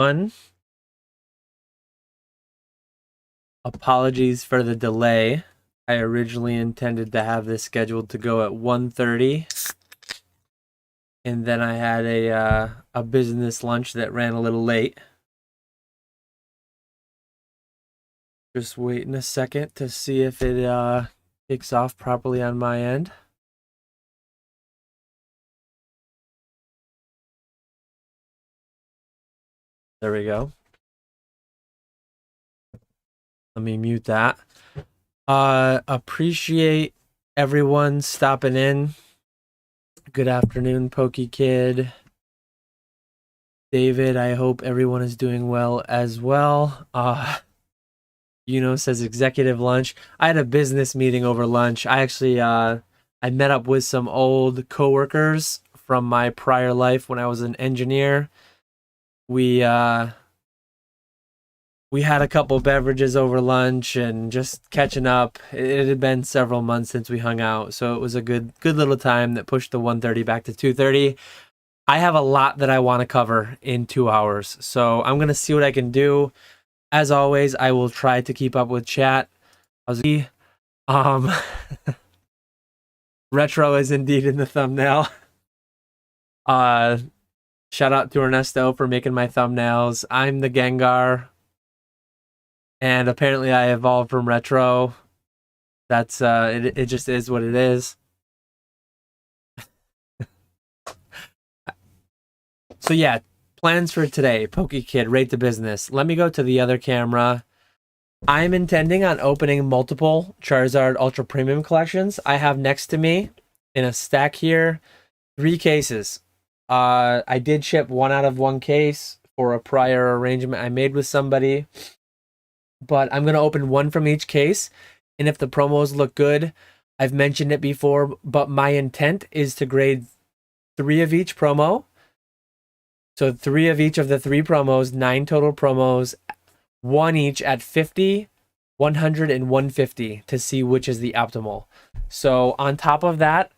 One, apologies for the delay. I originally intended to have this scheduled to go at 1:30, and then I had a business lunch that ran a little late. Just waiting a second to see if it kicks off properly on my end. There we go. Let me mute that. Appreciate everyone stopping in. Good afternoon, Pokey Kid. David, I hope everyone is doing well as well. Says executive lunch. I had a business meeting over lunch. I actually I met up with some old coworkers from my prior life when I was an engineer. We had a couple beverages over lunch and just catching up. It had been several months since we hung out, so it was a good little time that pushed the 1:30 back to 2:30. I have a lot that I want to cover in 2 hours, so I'm gonna see what I can do. As always, I will try to keep up with chat. Retro is indeed in the thumbnail. Shout out to Ernesto for making my thumbnails. I'm the Gengar. And apparently I evolved from Retro. That's it just is what it is. So yeah, plans for today. PokeKid, rate the business. Let me go to the other camera. I'm intending on opening multiple Charizard Ultra Premium collections. I have next to me in a stack here 3 cases. I did ship 1 out of 1 case for a prior arrangement I made with somebody. But I'm going to open 1 from each case. And if the promos look good, I've mentioned it before, but my intent is to grade 3 of each promo. So 3 of each of the 3 promos, 9 total promos, 1 each at 50, 100, and 150 to see which is the optimal. So on top of that,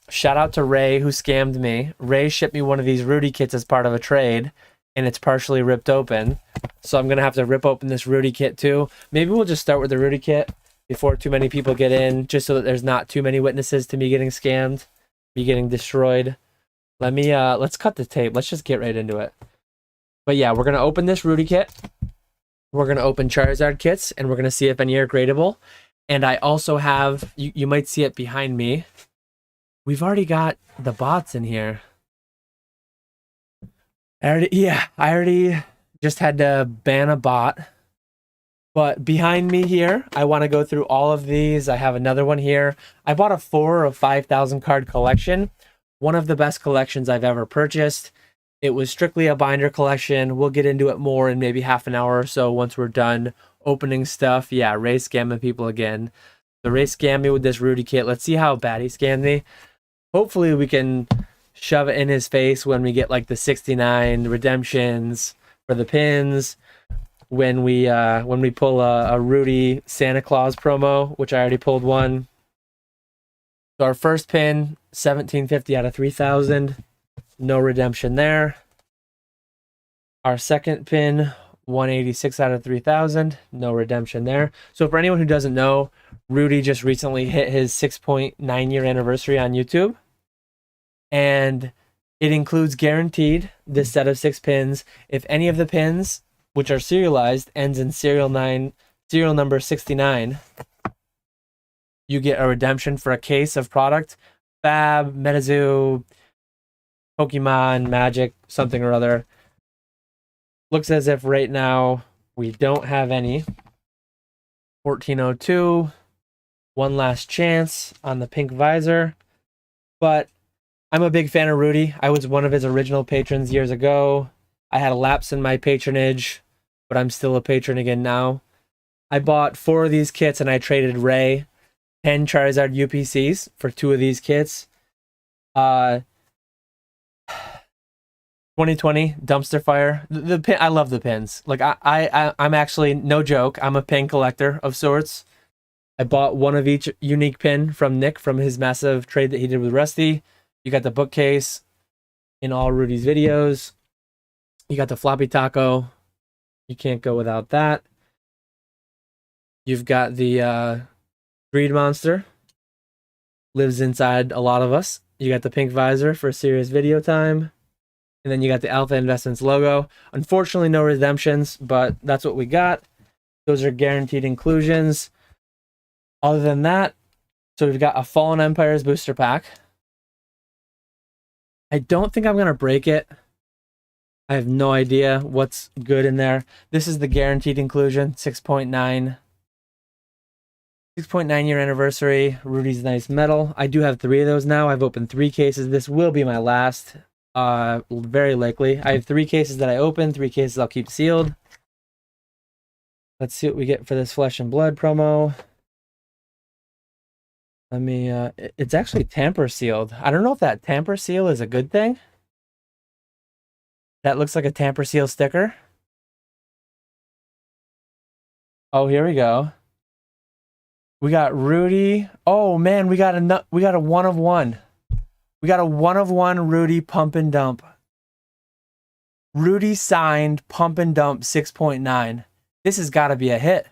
shout out to Ray who scammed me. Ray shipped me one of these Rudy kits as part of a trade, and it's partially ripped open. So I'm going to have to rip open this Rudy kit too. Maybe we'll just start with the Rudy kit before too many people get in, just so that there's not too many witnesses to me getting scammed, me getting destroyed. Let's cut the tape. Let's just get right into it. But yeah, we're going to open this Rudy kit. We're going to open Charizard kits, and we're going to see if any are gradable. And I also have, you might see it behind me. We've already got the bots in here. I already just had to ban a bot. But behind me here, I want to go through all of these. I have another one here. I bought a 4 or 5,000 card collection. One of the best collections I've ever purchased. It was strictly a binder collection. We'll get into it more in maybe half an hour or so once we're done opening stuff. Yeah, Ray scamming people again. The Ray scammed me with this Rudy kit. Let's see how bad he scammed me. Hopefully we can shove it in his face when we get like the 69 redemptions for the pins. When we pull a Rudy Santa Claus promo, which I already pulled one. So our first pin, 1750 out of 3,000. No redemption there. Our second pin, 186 out of 3,000. No redemption there. So for anyone who doesn't know, Rudy just recently hit his 6.9 year anniversary on YouTube. And it includes guaranteed this set of 6 pins. If any of the pins, which are serialized, ends in serial number 69, you get a redemption for a case of product. Fab, Metazoo, Pokemon, Magic, something or other. Looks as if right now we don't have any. 1402, one last chance on the pink visor. But I'm a big fan of Rudy. I was one of his original patrons years ago. I had a lapse in my patronage, but I'm still a patron again now. I bought 4 of these kits and I traded Ray 10 Charizard UPCs for 2 of these kits. 2020 dumpster fire. The pin, I love the pins. Like I'm actually, no joke, I'm a pin collector of sorts. I bought 1 of each unique pin from Nick from his massive trade that he did with Rusty. You got the bookcase in all Rudy's videos. You got the floppy taco. You can't go without that. You've got the greed monster. Lives inside a lot of us. You got the pink visor for serious video time. And then you got the Alpha Investments logo. Unfortunately, no redemptions, but that's what we got. Those are guaranteed inclusions. Other than that, so we've got a Fallen Empires booster pack. I don't think I'm going to break it. I have no idea what's good in there. This is the guaranteed inclusion, 6.9 year anniversary, Rudy's Nice Metal. I do have 3 of those now. I've opened 3 cases. This will be my last, very likely. I have 3 cases that I opened, 3 cases I'll keep sealed. Let's see what we get for this Flesh and Blood promo. Let me, it's actually tamper sealed. I don't know if that tamper seal is a good thing. That looks like a tamper seal sticker. Oh, here we go. We got Rudy. Oh man, we got a 1 of 1. We got a 1 of 1 Rudy pump and dump. Rudy signed pump and dump 6.9. This has got to be a hit.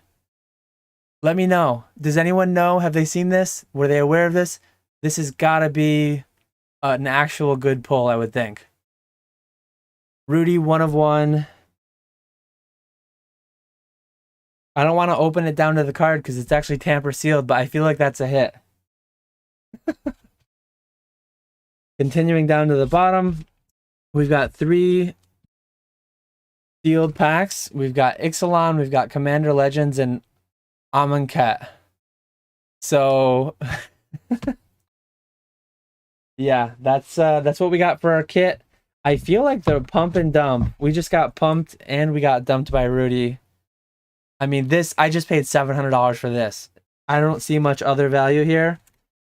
Let me know. Does anyone know? Have they seen this? Were they aware of this? This has got to be an actual good pull, I would think. Rudy 1 of 1. I don't want to open it down to the card because it's actually tamper sealed, but I feel like that's a hit. Continuing down to the bottom, we've got 3 sealed packs. We've got Ixalan, we've got Commander Legends, and Amonkhet. So, yeah, that's what we got for our kit. I feel like the pump and dump, we just got pumped and we got dumped by Rudy. I mean, this, I just paid $700 for this. I don't see much other value here.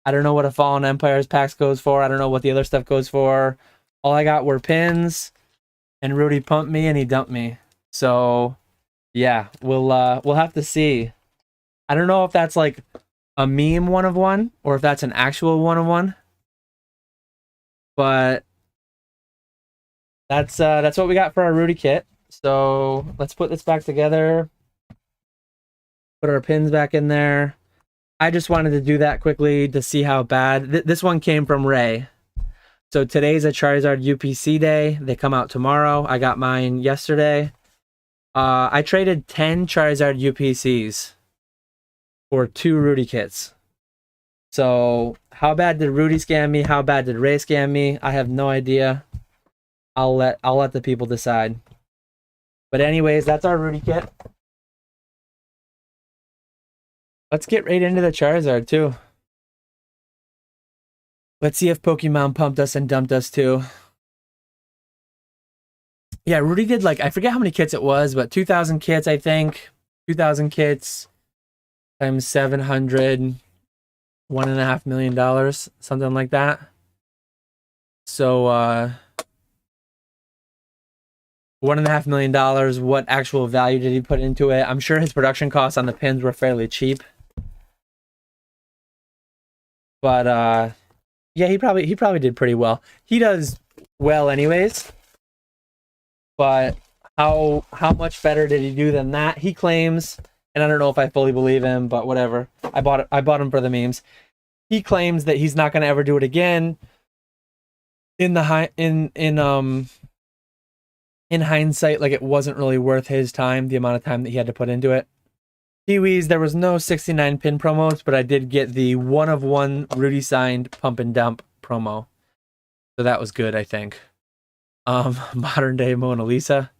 I don't know what a Fallen Empires packs goes for. I don't know what the other stuff goes for. All I got were pins, and Rudy pumped me and he dumped me. So, yeah, we'll have to see. I don't know if that's like a meme 1 of 1 or if that's an actual 1 of 1. But that's what we got for our Rudy kit. So let's put this back together. Put our pins back in there. I just wanted to do that quickly to see how bad. This one came from Ray. So today's a Charizard UPC day. They come out tomorrow. I got mine yesterday. I traded 10 Charizard UPCs for 2 Rudy kits. So how bad did Rudy scam me? How bad did Ray scam me? I have no idea. I'll let the people decide. But anyways, that's our Rudy kit. Let's get right into the Charizard too. Let's see if Pokemon pumped us and dumped us too. Yeah, Rudy did like, I forget how many kits it was, but 2,000 kits, I think. 2,000 kits times 700, $1.5 million, something like that. So, $1.5 million. What actual value did he put into it? I'm sure his production costs on the pins were fairly cheap. But yeah, he probably did pretty well. He does well anyways. But how much better did he do than that? He claims, and I don't know if I fully believe him, but whatever. I bought him for the memes. He claims that he's not going to ever do it again. In hindsight, like it wasn't really worth his time, the amount of time that he had to put into it. Kiwis, there was no 69 pin promos, but I did get the 1 of 1 Rudy signed pump and dump promo. So that was good, I think. Modern day Mona Lisa.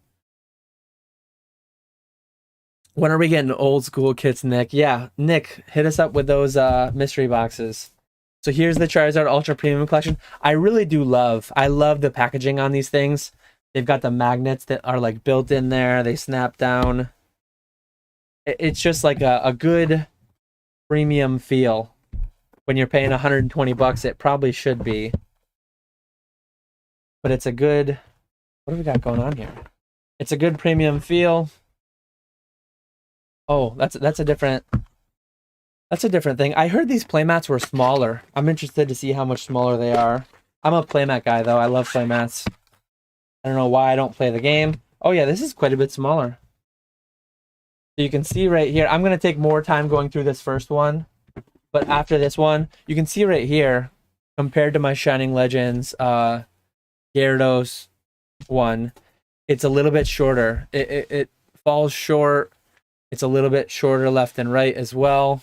When are we getting old school kits, Nick? Yeah, Nick, hit us up with those mystery boxes. So here's the Charizard Ultra Premium Collection. I really do love the packaging on these things. They've got the magnets that are like built in there. They snap down. It's just like a good premium feel. When you're paying $120, it probably should be. But it's a good... What do we got going on here? It's a good premium feel. Oh, that's a different thing. I heard these playmats were smaller. I'm interested to see how much smaller they are. I'm a playmat guy, though. I love playmats. I don't know why I don't play the game. Oh yeah, this is quite a bit smaller. So you can see right here, I'm going to take more time going through this first one. But after this one, you can see right here, compared to my Shining Legends Gyarados one, it's a little bit shorter. It falls short. It's a little bit shorter left and right as well.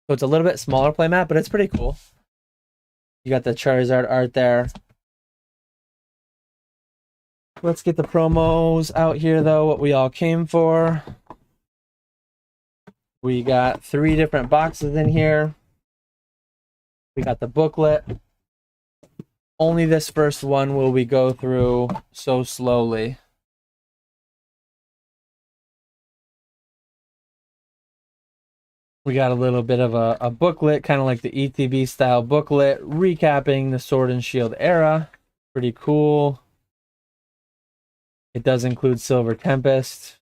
So it's a little bit smaller playmat, but it's pretty cool. You got the Charizard art there. Let's get the promos out here, though, what we all came for. We got 3 different boxes in here. We got the booklet. Only this first one will we go through so slowly. We got a little bit of a booklet, kind of like the ETB style booklet, recapping the Sword and Shield era. Pretty cool. It does include Silver Tempest,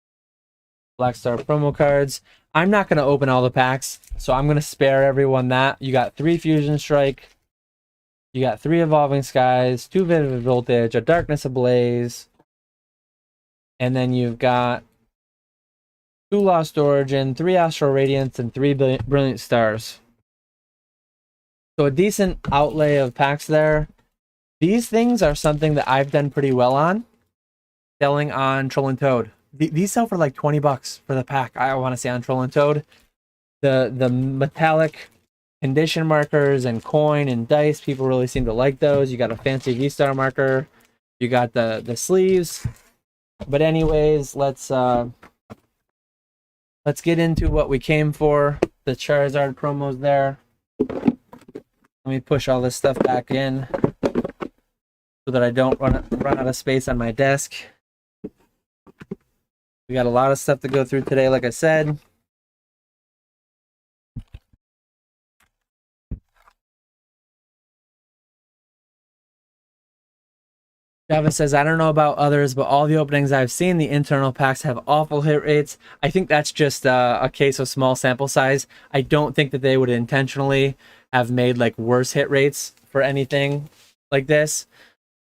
Black Star promo cards. I'm not going to open all the packs, so I'm going to spare everyone that. You got 3 Fusion Strike. You got 3 Evolving Skies, 2 Vivid Voltage, a Darkness Ablaze. And then you've got 2 Lost Origin, 3 Astral Radiance, and 3 Brilliant Stars. So a decent outlay of packs there. These things are something that I've done pretty well on. Selling on Troll and Toad. These sell for like 20 bucks for the pack. I want to say on Troll and Toad. The metallic condition markers and coin and dice, people really seem to like those. You got a fancy V-Star marker. You got the sleeves. But anyways, let's get into what we came for. The Charizard promos there. Let me push all this stuff back in so that I don't run out of space on my desk. We got a lot of stuff to go through today, like I said. Java says, I don't know about others, but all the openings I've seen, the internal packs have awful hit rates. I think that's just a case of small sample size. I don't think that they would intentionally have made like worse hit rates for anything like this.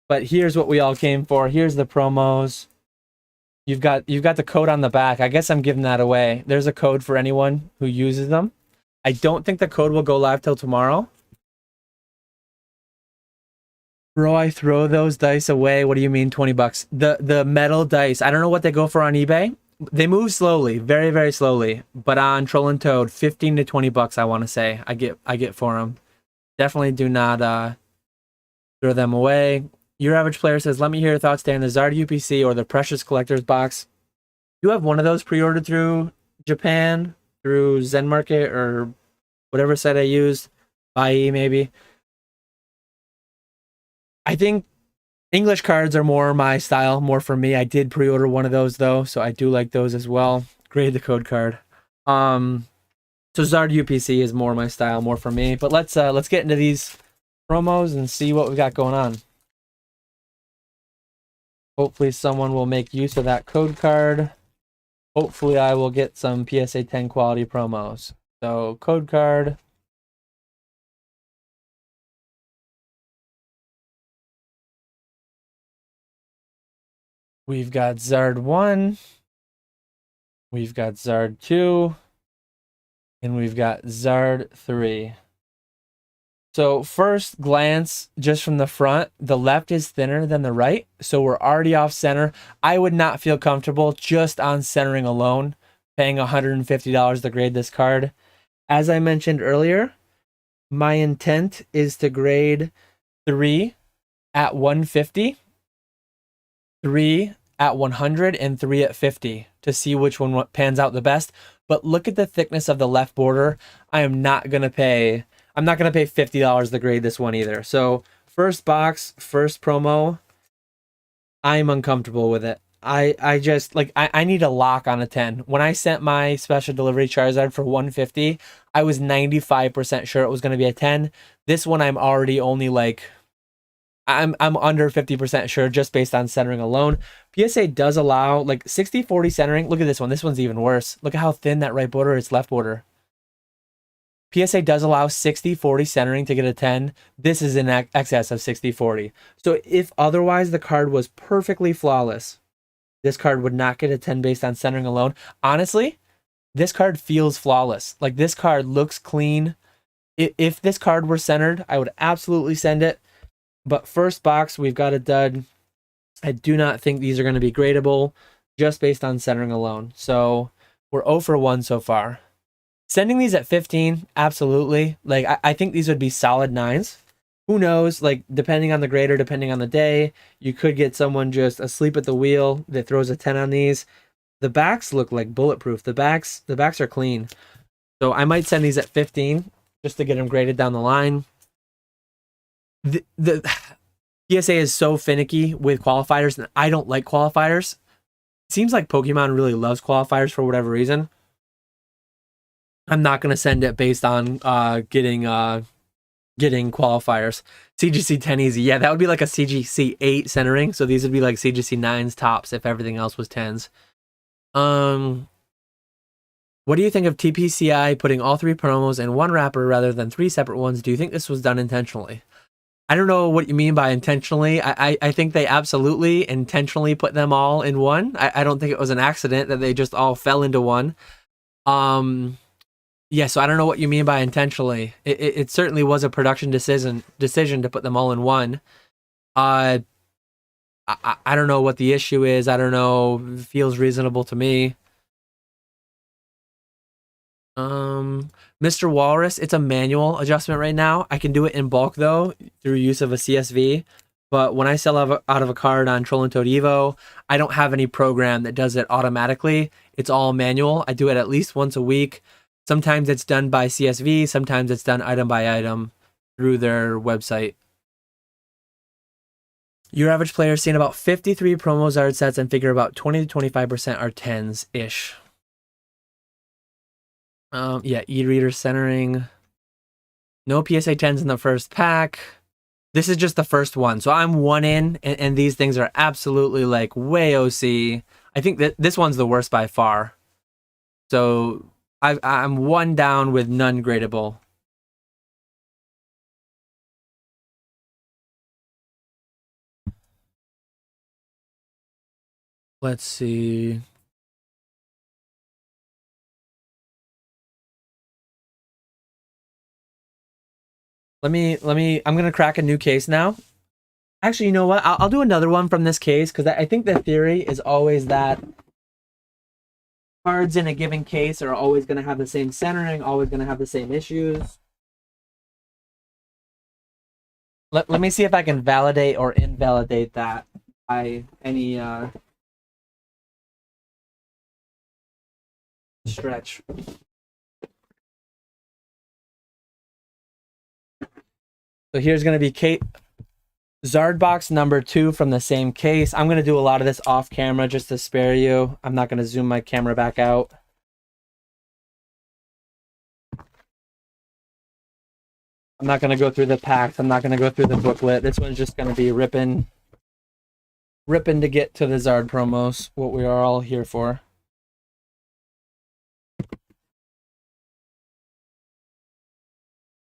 But here's what we all came for. Here's the promos. You've got the code on the back. I guess I'm giving that away. There's a code for anyone who uses them. I don't think the code will go live till tomorrow. Bro, I throw those dice away. What do you mean 20 bucks? The metal dice. I don't know what they go for on eBay. They move slowly, very, very slowly. But on Troll and Toad, 15 to 20 bucks, I want to say. I get for them. Definitely do not throw them away. Your Average Player says, let me hear your thoughts, Dan. The Zard UPC or the Precious Collector's Box. You have one of those pre-ordered through Japan, through Zen Market, or whatever site I used. Buy maybe. I think English cards are more my style, more for me. I did pre-order one of those though, so I do like those as well. Grade the code card. So Zard UPC is more my style, more for me. But let's get into these promos and see what we got going on. Hopefully someone will make use of that code card. Hopefully I will get some PSA 10 quality promos. So code card. We've got Zard 1, we've got Zard 2, and we've got Zard 3. So first glance, just from the front, the left is thinner than the right, so we're already off center. I would not feel comfortable just on centering alone, paying $150 to grade this card. As I mentioned earlier, my intent is to grade 3 at 150. 3 at 100 and 3 at 50 to see which one pans out the best. But look at the thickness of the left border. I'm not going to pay $50 to grade this one either. So first box, first promo, I'm uncomfortable with it. I just like I need a lock on a 10. When I sent my special delivery Charizard for 150, I was 95% sure it was going to be a 10. This one I'm already only like I'm under 50% sure just based on centering alone. PSA does allow like 60-40 centering. Look at this one. This one's even worse. Look at how thin that right border is, left border. PSA does allow 60-40 centering to get a 10. This is in excess of 60-40. So if otherwise the card was perfectly flawless, this card would not get a 10 based on centering alone. Honestly, this card feels flawless. Like, this card looks clean. If this card were centered, I would absolutely send it. But first box, we've got a dud. I do not think these are going to be gradable just based on centering alone. So we're 0 for 1 so far. Sending these at 15, absolutely. Like, I think these would be solid 9s. Who knows? Like, depending on the grader, depending on the day, you could get someone just asleep at the wheel that throws a 10 on these. The backs look like bulletproof. The backs are clean. So I might send these at 15 just to get them graded down the line. The PSA is so finicky with qualifiers, and I don't like qualifiers. It seems like Pokemon really loves qualifiers for whatever reason. I'm not going to send it based on getting qualifiers. CGC 10 easy. Yeah, that would be like a CGC 8 centering. So these would be like CGC 9s tops if everything else was 10s. What do you think of TPCI putting all 3 promos in one wrapper rather than 3 separate ones? Do you think this was done intentionally? I don't know what you mean by intentionally. I think they absolutely intentionally put them all in one. I don't think it was an accident that they just all fell into one. Yeah, so I don't know what you mean by intentionally. It certainly was a production decision to put them all in one. I don't know what the issue is. I don't know. It feels reasonable to me. Mr. Walrus, it's a manual adjustment right now. I can do it in bulk though through use of a CSV. But when I sell out of a card on Troll and Toad Evo, I don't have any program that does it automatically. It's all manual. I do it at least once a week. Sometimes it's done by CSV. Sometimes it's done item by item through their website. Your average player is seeing about 53 promo Zard sets and figure about 20 to 25% are 10s-ish. Yeah, e-reader centering. No PSA 10s in the first pack. This is just the first one. So I'm 1 in, and these things are absolutely like way OC. I think that this one's the worst by far. So I'm 1 down with none gradable. Let's see. I'm going to crack a new case now. Actually, you know what? I'll do another one from this case because I think the theory is always that cards in a given case are always going to have the same centering, always going to have the same issues. Let me see if I can validate or invalidate that by any stretch. So here's going to be Zard box number 2 from the same case. I'm going to do a lot of this off camera just to spare you. I'm not going to zoom my camera back out. I'm not going to go through the packs. I'm not going to go through the booklet. This one's just going to be ripping to get to the Zard promos, what we are all here for.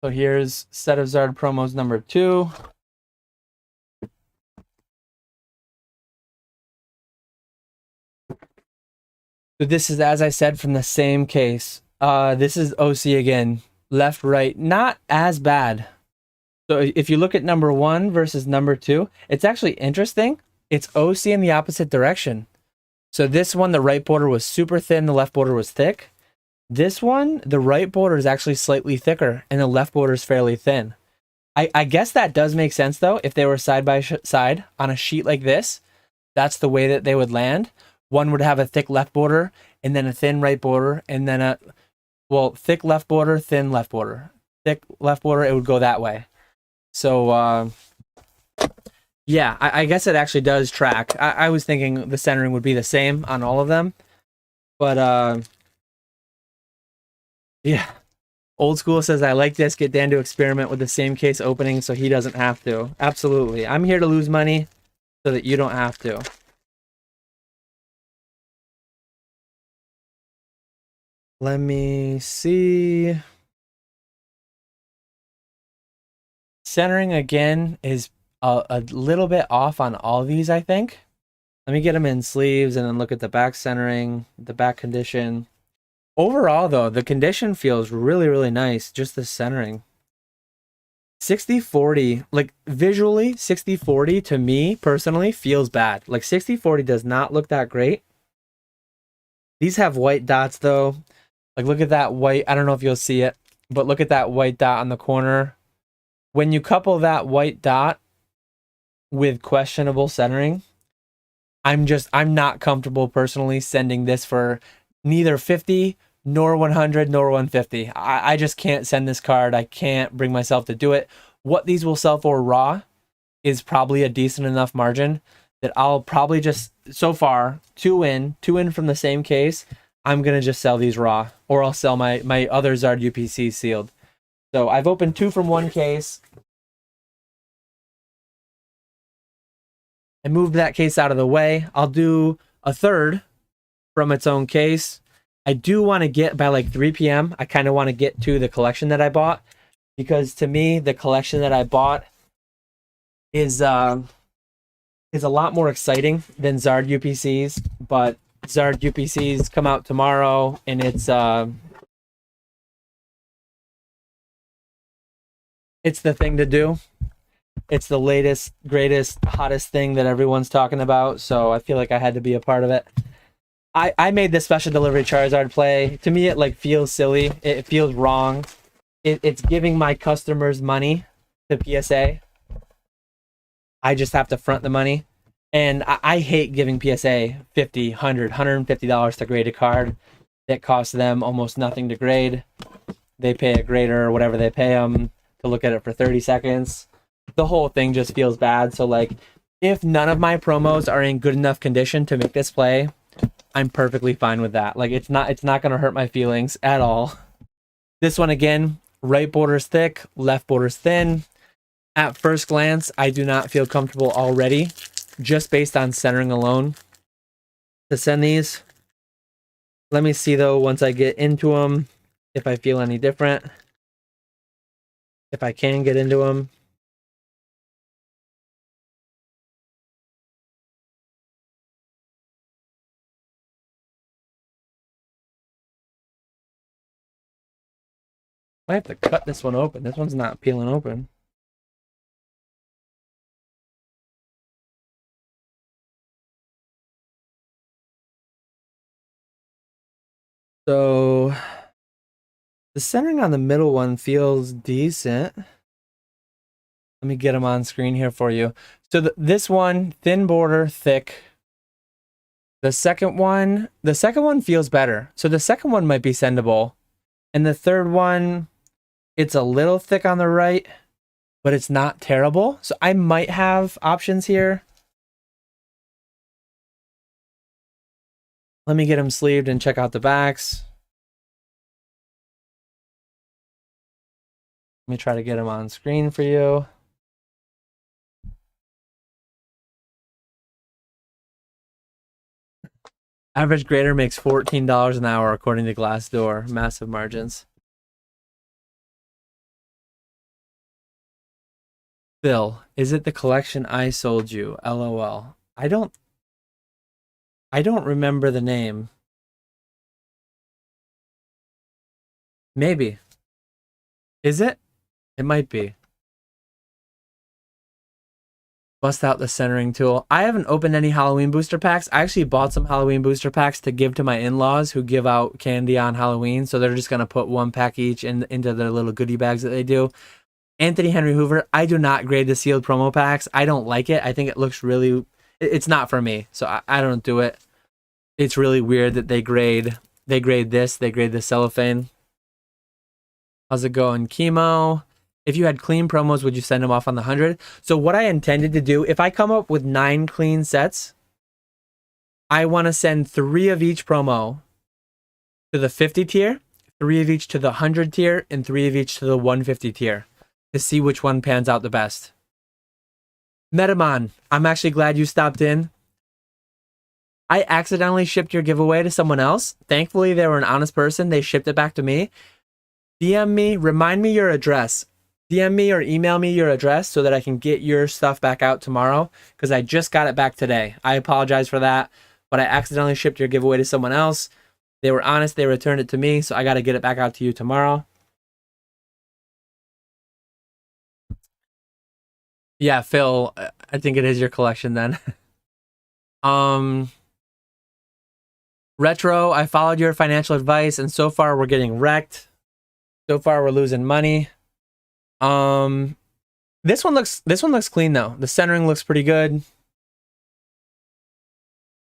So here's set of Zard promos number 2. So this is, as I said, from the same case. This is OC again. Left, right, not as bad. So if you look at number 1 versus number 2, it's actually interesting. It's OC in the opposite direction. So this one, the right border was super thin, the left border was thick. This one, the right border is actually slightly thicker, and the left border is fairly thin. I guess that does make sense, though. If they were side by side on a sheet like this, that's the way that they would land. One would have a thick left border, and then a thin right border, and then a, well, thick left border, thin left border. Thick left border, it would go that way. So, yeah, I guess it actually does track. I was thinking the centering would be the same on all of them. But, yeah. Old Skool says, I like this. Get Dan to experiment with the same case opening so he doesn't have to. Absolutely. I'm here to lose money so that you don't have to. Let me see. centering again is a little bit off on all of these, I think. Let me get them in sleeves and then look at the back centering, the back condition. Overall, though, the condition feels really, really nice. Just the centering. 60-40, like visually, 60-40 to me personally feels bad. Like 60-40 does not look that great. These have white dots though. Like look at that white, I don't know if you'll see it, but look at that white dot on the corner. When you couple that white dot with questionable centering, I'm not comfortable personally sending this for neither 50 nor 100 nor 150. I just can't send this card. I can't bring myself to do it. What these will sell for raw is probably a decent enough margin that I'll probably just, so far, two in from the same case, I'm going to just sell these raw, or I'll sell my other Zard UPC sealed. So I've opened 2 from one case. I moved that case out of the way. I'll do a third from its own case. I do want to get, by like 3 p.m., I kind of want to get to the collection that I bought, because to me, the collection that I bought is a lot more exciting than Zard UPCs, but Zard UPCs come out tomorrow, and it's the thing to do. It's the latest, greatest, hottest thing that everyone's talking about, so I feel like I had to be a part of it. I made this special delivery Charizard play. To me, it like feels silly. It feels wrong. It's giving my customers money to PSA. I just have to front the money. And I hate giving PSA $50, $100, $150 to grade a card that costs them almost nothing to grade. They pay a grader or whatever they pay them to look at it for 30 seconds. The whole thing just feels bad. So like, if none of my promos are in good enough condition to make this play, I'm perfectly fine with that. Like it's not going to hurt my feelings at all. This one again, right border's thick, left border's thin. At first glance, I do not feel comfortable already, just based on centering alone, to send these. Let me see though, once I get into them, if I feel any different. If I can get into them. I have to cut this one open. This one's not peeling open. So the centering on the middle one feels decent. Let me get them on screen here for you. So this one, thin border, thick. The second one feels better. So the second one might be sendable. And the third one, it's a little thick on the right, but it's not terrible. So I might have options here. Let me get them sleeved and check out the backs. Let me try to get them on screen for you. Average grader makes $14 an hour according to Glassdoor. Massive margins. Phil, is it the collection I sold you? LOL. I don't remember the name. Maybe. Is it? It might be. Bust out the centering tool. I haven't opened any Halloween booster packs. I actually bought some Halloween booster packs to give to my in-laws who give out candy on Halloween. So they're just going to put one pack each into their little goodie bags that they do. Anthony Henry Hoover, I do not grade the sealed promo packs. I don't like it. I think it looks really... It's not for me. So I don't do it. It's really weird that they grade this. They grade the cellophane. How's it going? Chemo. If you had clean promos, would you send them off on the 100? So what I intended to do, if I come up with 9 clean sets, I want to send 3 of each promo to the 50 tier, 3 of each to the 100 tier, and 3 of each to the 150 tier to see which one pans out the best. Metamon, I'm actually glad you stopped in. I accidentally shipped your giveaway to someone else. Thankfully, they were an honest person. They shipped it back to me. DM me, remind me your address. DM me or email me your address so that I can get your stuff back out tomorrow, because I just got it back today. I apologize for that, but I accidentally shipped your giveaway to someone else. They were honest, they returned it to me, so I got to get it back out to you tomorrow. Yeah, Phil, I think it is your collection then. Retro, I followed your financial advice and so far we're getting wrecked. So far we're losing money. This one looks clean though. The centering looks pretty good.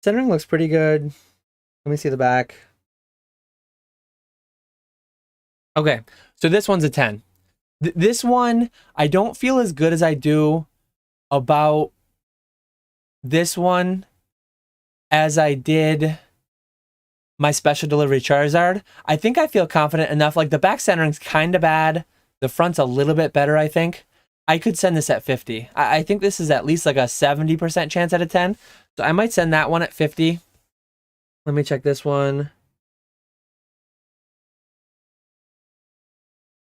Centering looks pretty good. Let me see the back. Okay, so this one's a 10. This one, I don't feel as good as I do about this one as I did my special delivery Charizard. I think I feel confident enough. Like the back centering's kind of bad. The front's a little bit better, I think. I could send this at 50. I think this is at least like a 70% chance out of 10. So I might send that one at 50. Let me check this one.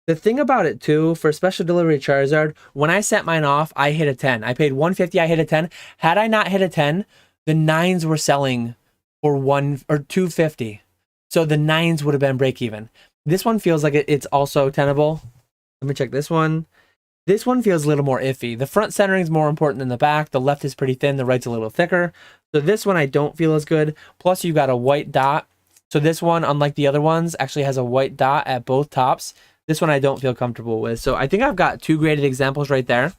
The thing about it too, for special delivery Charizard, when I sent mine off, I hit a 10. I paid 150, I hit a 10. Had I not hit a 10, the 9s were selling for 1 or 250. So the 9s would have been break even. This one feels like it's also tenable. Let me check this one. This one feels a little more iffy. The front centering is more important than the back. The left is pretty thin, the right's a little thicker. So this one I don't feel as good. Plus you got a white dot. So this one, unlike the other ones, actually has a white dot at both tops. This one I don't feel comfortable with. So I think I've got 2 graded examples right there.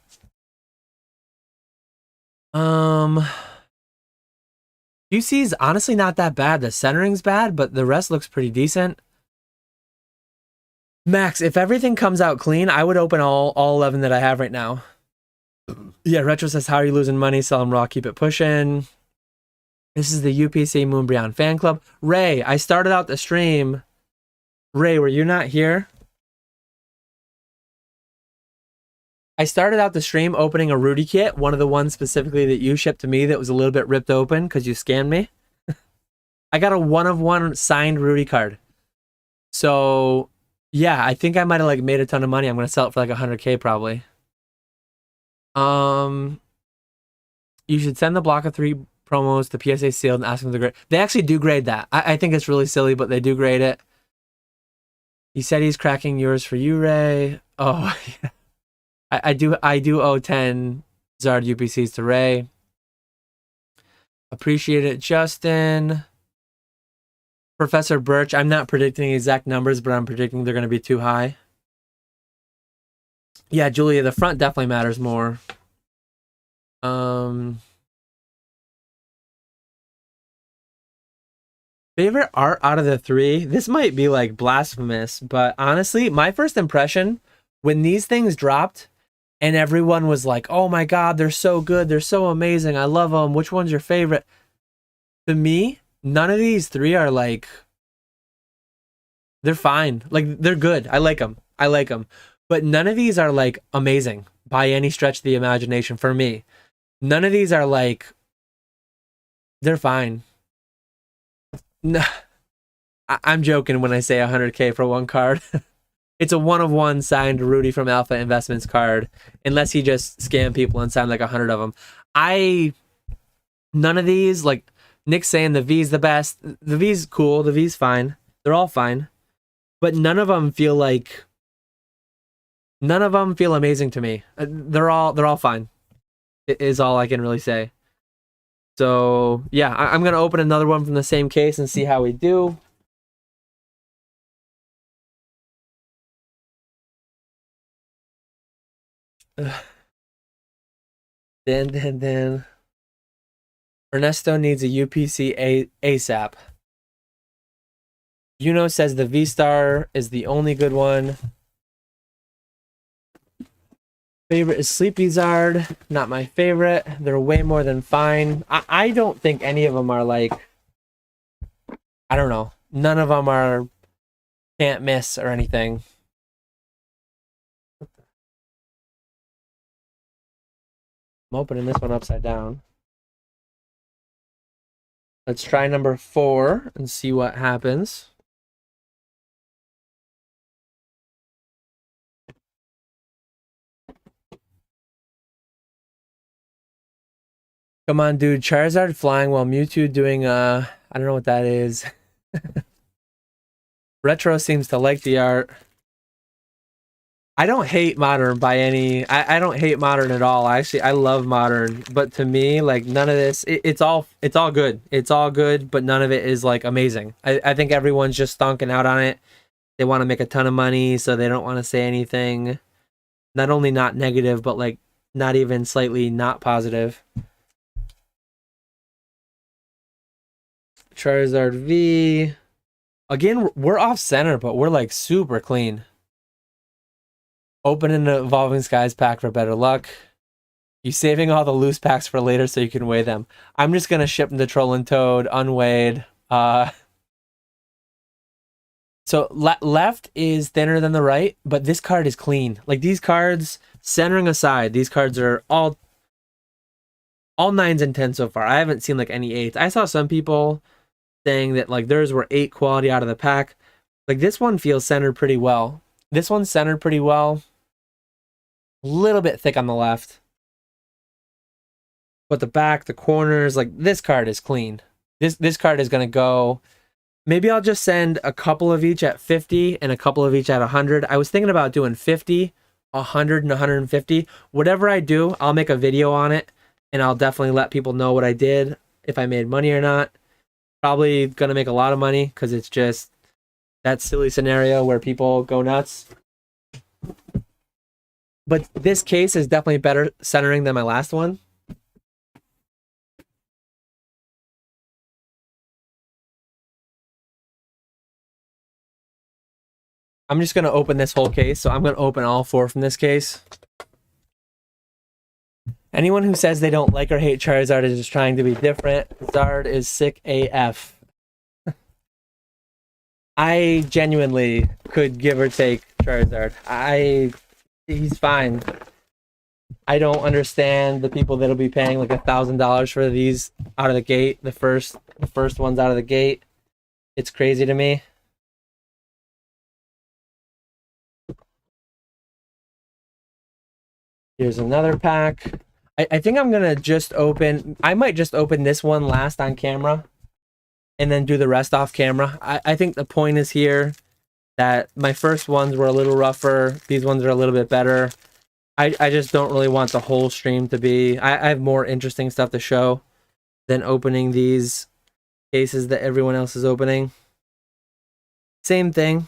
UPC's honestly not that bad. The centering's bad, but the rest looks pretty decent. Max, if everything comes out clean, I would open all 11 that I have right now. Yeah, Retro says, how are you losing money? Sell them raw, keep it pushing. This is the UPC Moonbreon fan club. Ray, I started out the stream. Ray, were you not here? I started out the stream opening a Rudy kit, one of the ones specifically that you shipped to me that was a little bit ripped open because you scanned me. I got a 1-of-1 signed Rudy card. So, yeah, I think I might have like made a ton of money. I'm going to sell it for like 100K probably. You should send the block of 3 promos to PSA sealed and ask them to grade. They actually do grade that. I think it's really silly, but they do grade it. He said he's cracking yours for you, Ray. Oh, yeah. I do owe 10 Zard UPCs to Ray. Appreciate it, Justin. Professor Birch, I'm not predicting exact numbers, but I'm predicting they're going to be too high. Yeah, Julia, the front definitely matters more. Favorite art out of the 3? This might be like blasphemous, but honestly, my first impression when these things dropped and everyone was like, oh my God, they're so good. They're so amazing. I love them. Which one's your favorite? To me, none of these 3 are like, they're fine. Like, they're good. I like them. I like them. But none of these are like amazing by any stretch of the imagination for me. None of these are like, they're fine. No, I'm joking when I say 100K for one card. It's a 1-of-1 signed Rudy from Alpha Investments card, unless he just scammed people and signed like 100 of them. None of these, like Nick's saying the V's the best. The V's cool. The V's fine. They're all fine. But none of them feel amazing to me. They're all fine. It is all I can really say. So yeah, I'm gonna open another one from the same case and see how we do. Then Ernesto needs a UPC ASAP. Yuno says the V-Star is the only good one. Favorite is Sleepy Zard. Not my favorite. They're way more than fine. I don't think any of them are like, I don't know. None of them are can't miss or anything. I'm opening this one upside down. Let's try number 4 and see what happens. Come on, dude. Charizard flying while Mewtwo doing, I don't know what that is. Retro seems to like the art. I don't hate modern by any, I don't hate modern at all. I love modern, but to me, like none of this, it's all good. It's all good, but none of it is like amazing. I think everyone's just stonking out on it. They want to make a ton of money, so they don't want to say anything. Not only not negative, but like not even slightly not positive. Charizard V. Again, we're off center, but we're like super clean. Open an Evolving Skies pack for better luck. You saving all the loose packs for later so you can weigh them. I'm just gonna ship them to Troll and Toad, unweighed. So left is thinner than the right, but this card is clean. Like these cards, centering aside, these cards are all 9s and 10s so far. I haven't seen like any 8s. I saw some people saying that like theirs were 8 quality out of the pack. Like this one feels centered pretty well. This one's centered pretty well. A little bit thick on the left. But the back, the corners, like this card is clean. This card is gonna go. Maybe I'll just send a couple of each at 50 and a couple of each at 100. I was thinking about doing 50, 100, and 150. Whatever I do, I'll make a video on it, and I'll definitely let people know what I did, if I made money or not. Probably going to make a lot of money because it's just that silly scenario where people go nuts. But this case is definitely better centering than my last one. I'm just going to open this whole case. So I'm going to open all 4 from this case. Anyone who says they don't like or hate Charizard is just trying to be different. Zard is sick AF. I genuinely could give or take Charizard. He's fine. I don't understand the people that'll be paying like $1,000 for these out of the gate. The first ones out of the gate. It's crazy to me. Here's another pack. I think I'm gonna just open. I might just open this one last on camera, and then do the rest off camera. I think the point is here that my first ones were a little rougher. These ones are a little bit better. I just don't really want the whole stream to be. I have more interesting stuff to show than opening these cases that everyone else is opening. Same thing.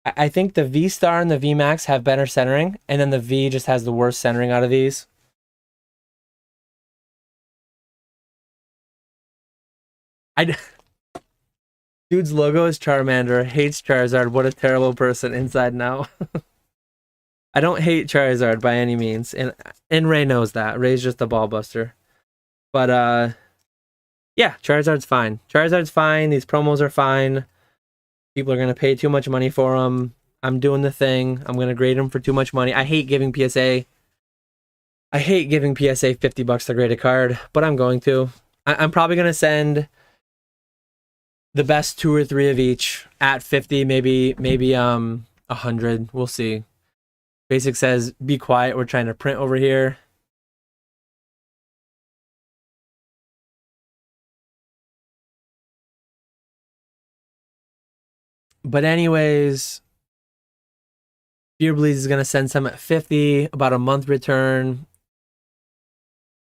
I think the V Star and the V Max have better centering, and then the V just has the worst centering out of these. Dude's logo is Charmander, hates Charizard. What a terrible person inside now. I don't hate Charizard by any means, and Ray knows that. Ray's just a ball buster. But yeah, Charizard's fine. Charizard's fine. These promos are fine. People are gonna pay too much money for them. I'm doing the thing. I'm gonna grade them for too much money. I hate giving PSA. I hate giving PSA $50 to grade a card, but I'm going to. I'm probably gonna send the best 2 or 3 of each at 50, maybe 100. We'll see. Basic says, be quiet. We're trying to print over here. But anyways, Fear Bleeds is going to send some at 50, about a month return.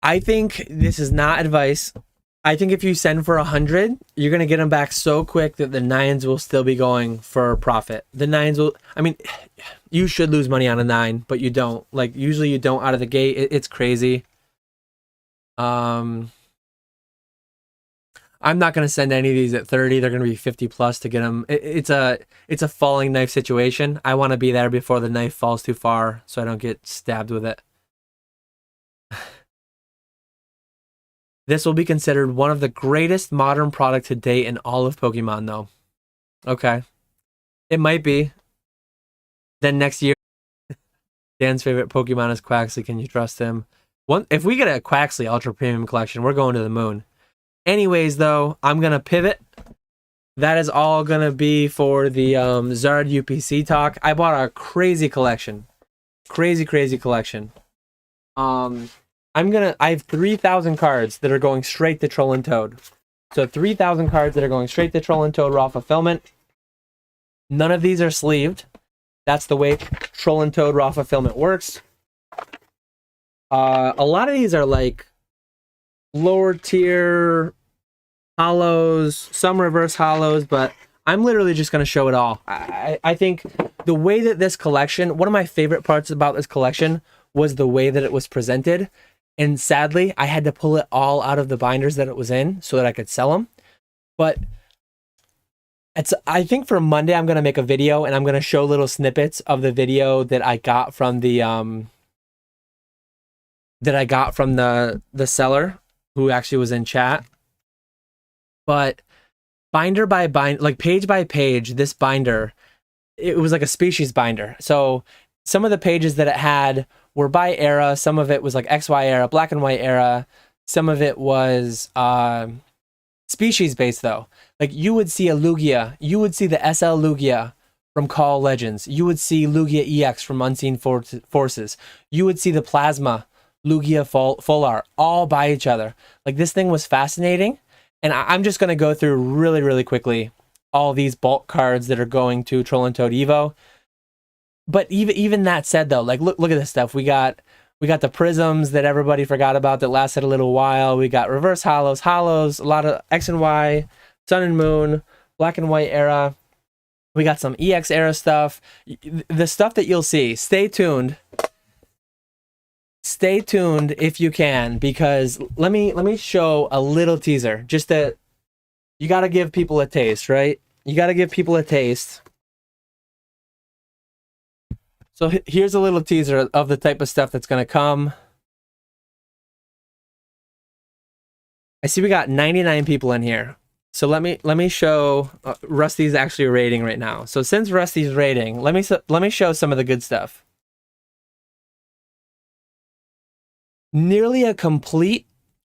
I think this is not advice. I think if you send for 100, you're going to get them back so quick that the 9s will still be going for profit. The 9s will, I mean, you should lose money on a 9, but you don't. Like, usually you don't out of the gate. It's crazy. I'm not going to send any of these at 30. They're going to be 50 plus to get them. It's a falling knife situation. I want to be there before the knife falls too far so I don't get stabbed with it. This will be considered one of the greatest modern product to date in all of Pokemon, though. Okay. It might be. Then next year, Dan's favorite Pokemon is Quaxley. Can you trust him? If we get a Quaxley Ultra Premium Collection, we're going to the moon. Anyways, though, I'm going to pivot. That is all going to be for the Zard UPC talk. I bought a crazy collection. Crazy collection. I have 3,000 cards that are going straight to Troll and Toad. So 3,000 cards that are going straight to Troll and Toad raw fulfillment. None of these are sleeved. That's the way Troll and Toad raw fulfillment works. A lot of these are like lower tier hollows, some reverse hollows, but I'm literally just going to show it all. I think the way that this collection, one of my favorite parts about this collection was the way that it was presented. And sadly, I had to pull it all out of the binders that it was in so that I could sell them. But I think for Monday, I'm going to make a video and I'm going to show little snippets of the video that I got from the seller who actually was in chat. But binder by binder, like page by page, this binder, it was like a species binder. So some of the pages that it had were by era. Some of it was like XY era, black and white era. Some of it was species based though. Like you would see a Lugia, you would see the SL Lugia from Call Legends. You would see Lugia EX from Unseen Forces. You would see the Plasma Lugia full art all by each other. Like this thing was fascinating. And I'm just going to go through really, really quickly all these bulk cards that are going to Troll and Toad Evo. But even that said, though, like look at this stuff. We got the prisms that everybody forgot about that lasted a little while. We got reverse hollows, a lot of X and Y, Sun and Moon, black and white era. We got some EX era stuff. The stuff that you'll see. Stay tuned. Stay tuned if you can, because let me show a little teaser. Just that you got to give people a taste, right? You got to give people a taste. So here's a little teaser of the type of stuff that's going to come. I see we got 99 people in here. So let me show Rusty's actually rating right now. So since Rusty's rating, let me show some of the good stuff. Nearly a complete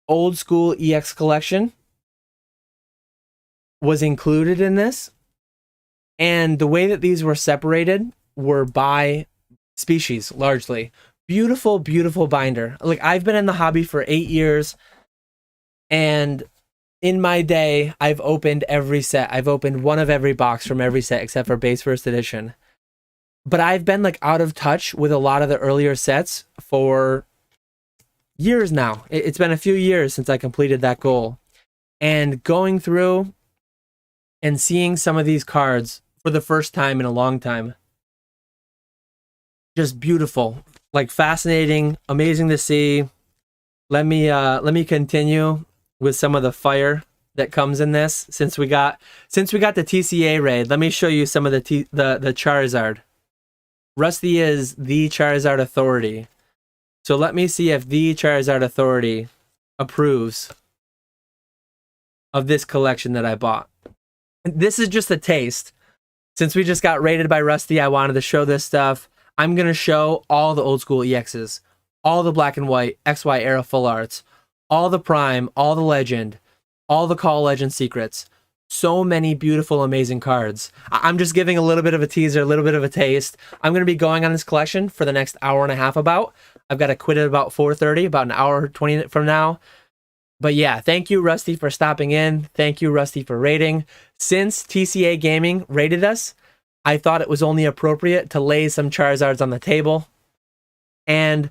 Old Skool EX collection was included in this. And the way that these were separated were by species, largely. Beautiful, beautiful binder. Like, I've been in the hobby for 8 years, and in my day, I've opened every set. I've opened one of every box from every set except for base first edition. But I've been like out of touch with a lot of the earlier sets for years now. It's been a few years since I completed that goal. And going through and seeing some of these cards for the first time in a long time, just beautiful, like fascinating, amazing to see. Let me continue with some of the fire that comes in this. Since we got the TCA raid, let me show you some of the Charizard. Rusty is the Charizard authority. So let me see if the Charizard authority approves of this collection that I bought. This is just a taste. Since we just got rated by Rusty, I wanted to show this stuff. I'm going to show all the Old Skool EXs, all the black and white XY era full arts, all the Prime, all the Legend, all the Call Legend secrets. So many beautiful, amazing cards. I'm just giving a little bit of a teaser, a little bit of a taste. I'm going to be going on this collection for the next hour and a half about. I've got to quit at about 4:30, about an hour 20 from now. But yeah, thank you, Rusty, for stopping in. Thank you, Rusty, for rating. Since TCA Gaming rated us, I thought it was only appropriate to lay some Charizards on the table. And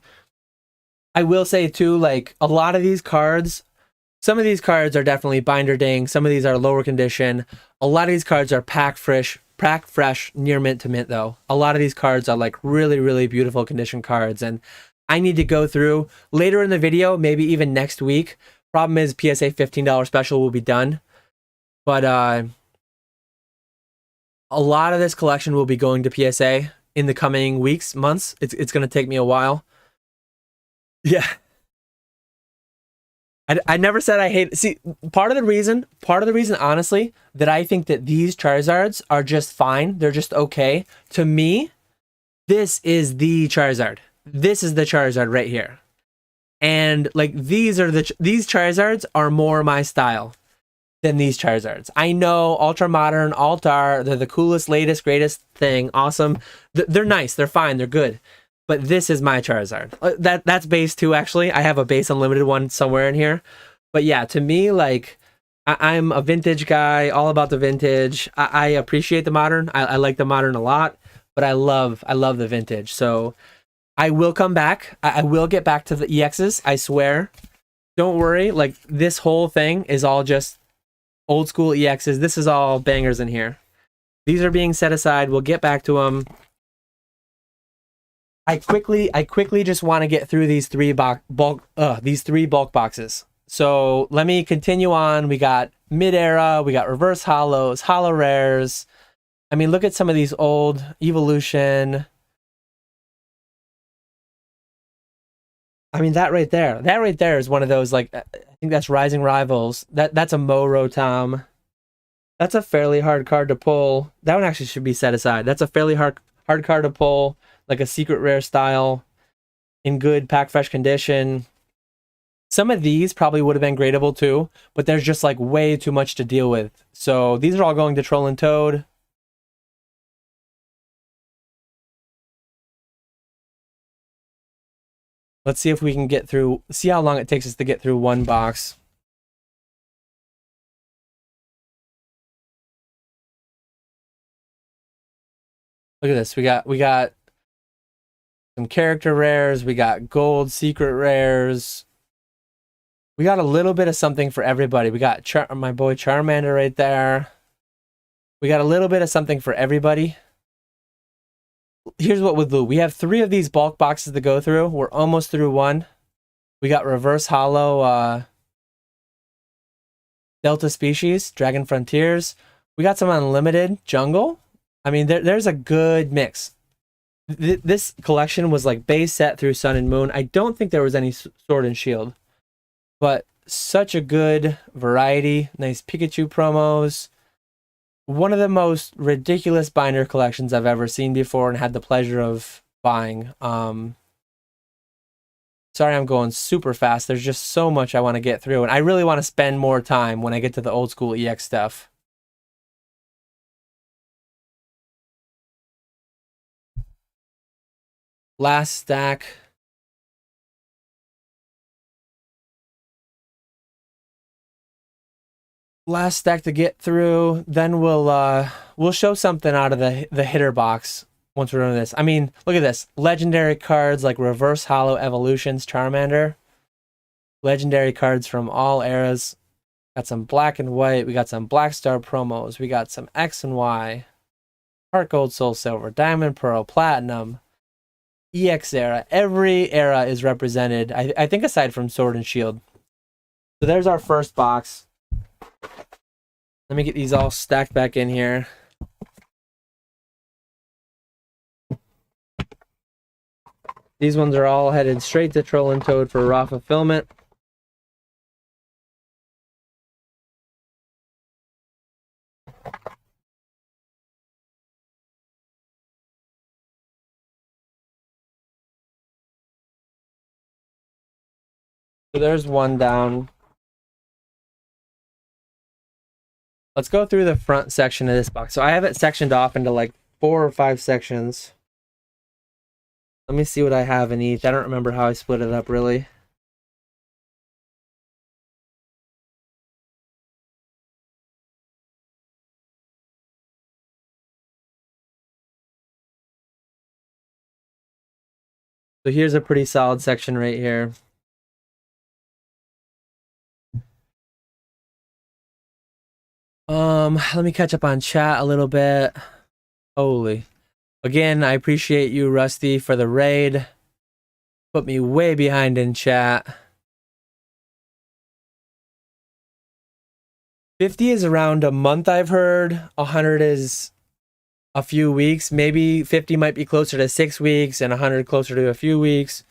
I will say too, like, a lot of these cards, some of these cards are definitely binder ding. Some of these are lower condition. A lot of these cards are pack fresh, near mint to mint though. A lot of these cards are like really, really beautiful condition cards. And I need to go through later in the video, maybe even next week. Problem is PSA $15 special will be done. But a lot of this collection will be going to PSA in the coming weeks, months. It's going to take me a while. Yeah. I never said I hate. See, part of the reason, honestly, that I think that these Charizards are just fine. They're just okay. To me, this is the Charizard. This is the Charizard right here. And like these Charizards are more my style than these Charizards. I know Ultra Modern, Altar, they're the coolest, latest, greatest thing. Awesome. They're nice. They're fine. They're good. but this is my Charizard. That's base 2, actually. I have a base unlimited one somewhere in here. But yeah, to me, like, I'm a vintage guy, all about the vintage. I appreciate the modern. I like the modern a lot, but I love the vintage. So I will come back. I will get back to the EXs, I swear. Don't worry, like, this whole thing is all just old school EXs. This is all bangers in here. These are being set aside. We'll get back to them. I quickly just want to get through these three bulk boxes. So let me continue on. We got mid-era, we got reverse hollows, hollow rares. I mean, look at some of these old evolution. I mean, that right there is one of those, like, I think that's Rising Rivals. That's a Rotom. That's a fairly hard card to pull. That one actually should be set aside. That's a fairly hard card to pull, like a secret rare style in good pack fresh condition. Some of these probably would have been gradable too, but there's just like way too much to deal with. So these are all going to Troll and Toad. Let's see if we can get through, see how long it takes us to get through one box. Look at this. We got some character rares. We got gold secret rares. We got a little bit of something for everybody. We got my boy Charmander right there. We got a little bit of something for everybody. Here's what we'll do. We have 3 of these bulk boxes to go through. We're almost through one. We got reverse hollow Delta Species, Dragon Frontiers. We got some unlimited jungle. I mean, there's a good mix. This collection was like base set through Sun and Moon. I don't think there was any Sword and Shield, but such a good variety. Nice Pikachu promos. One of the most ridiculous binder collections I've ever seen before and had the pleasure of buying. Sorry, I'm going super fast. There's just so much I want to get through, and I really want to spend more time when I get to the old school EX stuff. Last stack. Last stack to get through. Then we'll show something out of the hitter box once we're done with this. I mean, look at this. Legendary cards like Reverse Hollow Evolutions Charmander. Legendary cards from all eras. Got some black and white. We got some Black Star promos. We got some X and Y. Heart Gold, Soul Silver, Diamond Pearl, Platinum. EX era. Every era is represented, I think, aside from Sword and Shield. So there's our first box. Let me get these all stacked back in here. These ones are all headed straight to Troll and Toad for raw fulfillment. So there's one down. Let's go through the front section of this box. So I have it sectioned off into like 4 or 5 sections. Let me see what I have in each. I don't remember how I split it up really. So here's a pretty solid section right here. Let me catch up on chat a little bit. Holy. Again, I appreciate you, Rusty, for the raid. Put me way behind in chat. 50 is around a month, I've heard. 100 is a few weeks. Maybe 50 might be closer to 6 weeks and 100 closer to a few weeks.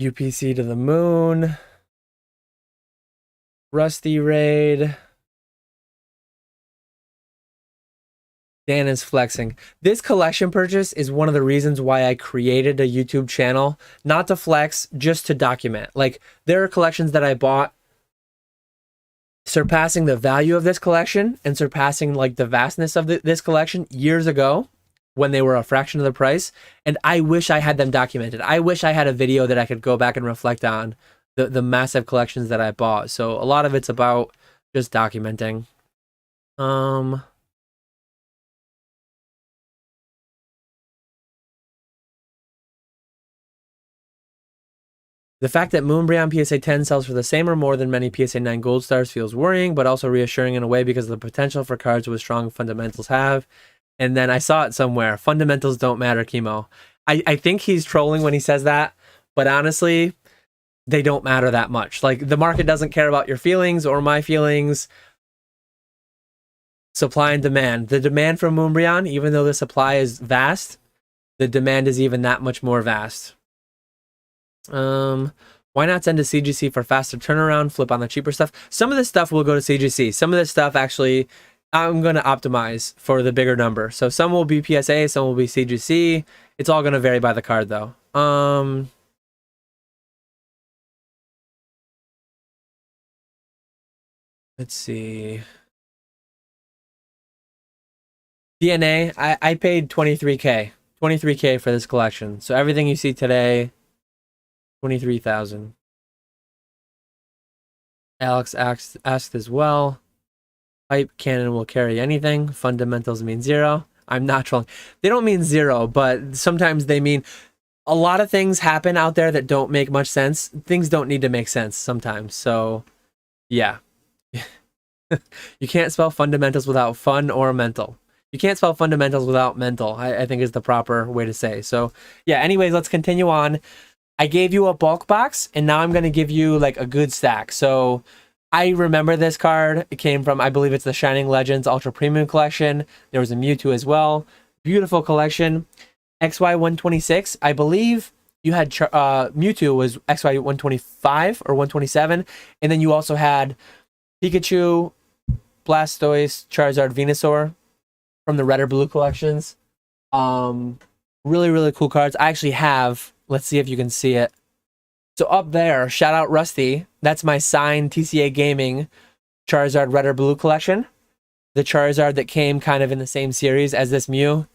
UPC to the moon. Rusty raid. Dan is flexing. This collection purchase is one of the reasons why I created a YouTube channel. Not to flex, just to document. Like, there are collections that I bought surpassing the value of this collection and surpassing like the vastness of this collection years ago. when they were a fraction of the price. And I wish I had them documented. I wish I had a video that I could go back and reflect on the massive collections that I bought. So a lot of it's about just documenting. The fact that Moonbreon PSA 10 sells for the same or more than many PSA 9 Gold Stars feels worrying, but also reassuring in a way because of the potential for cards with strong fundamentals have. And then I saw it somewhere. Fundamentals don't matter, Chemo. I think he's trolling when he says that, but honestly, they don't matter that much. Like, the market doesn't care about your feelings or my feelings. Supply and demand. The demand for Moonbreon, even though the supply is vast, the demand is even that much more vast. Why not send to CGC for faster turnaround, flip on the cheaper stuff? Some of this stuff will go to CGC. Some of this stuff actually I'm going to optimize for the bigger number. So some will be PSA, some will be CGC. It's all going to vary by the card though. Let's see. DNA, I paid 23K. 23K for this collection. So everything you see today, 23,000. Alex asked as well. Pipe cannon will carry anything. Fundamentals mean 0. I'm not trolling. They don't mean 0, but sometimes they mean a lot of things happen out there that don't make much sense. Things don't need to make sense sometimes. So, yeah. You can't spell fundamentals without fun or mental. You can't spell fundamentals without mental, I think is the proper way to say. So, yeah, anyways, let's continue on. I gave you a bulk box, and now I'm going to give you like a good stack. So I remember this card. It came from, I believe it's the Shining Legends Ultra Premium Collection. There was a Mewtwo as well. Beautiful collection. XY126. I believe you had Mewtwo was XY125 or 127. And then you also had Pikachu, Blastoise, Charizard, Venusaur from the Red or Blue collections. Really, really cool cards. I actually have... Let's see if you can see it. So up there, shout out Rusty. That's my signed TCA Gaming Charizard Red or Blue collection. The Charizard that came kind of in the same series as this Mew.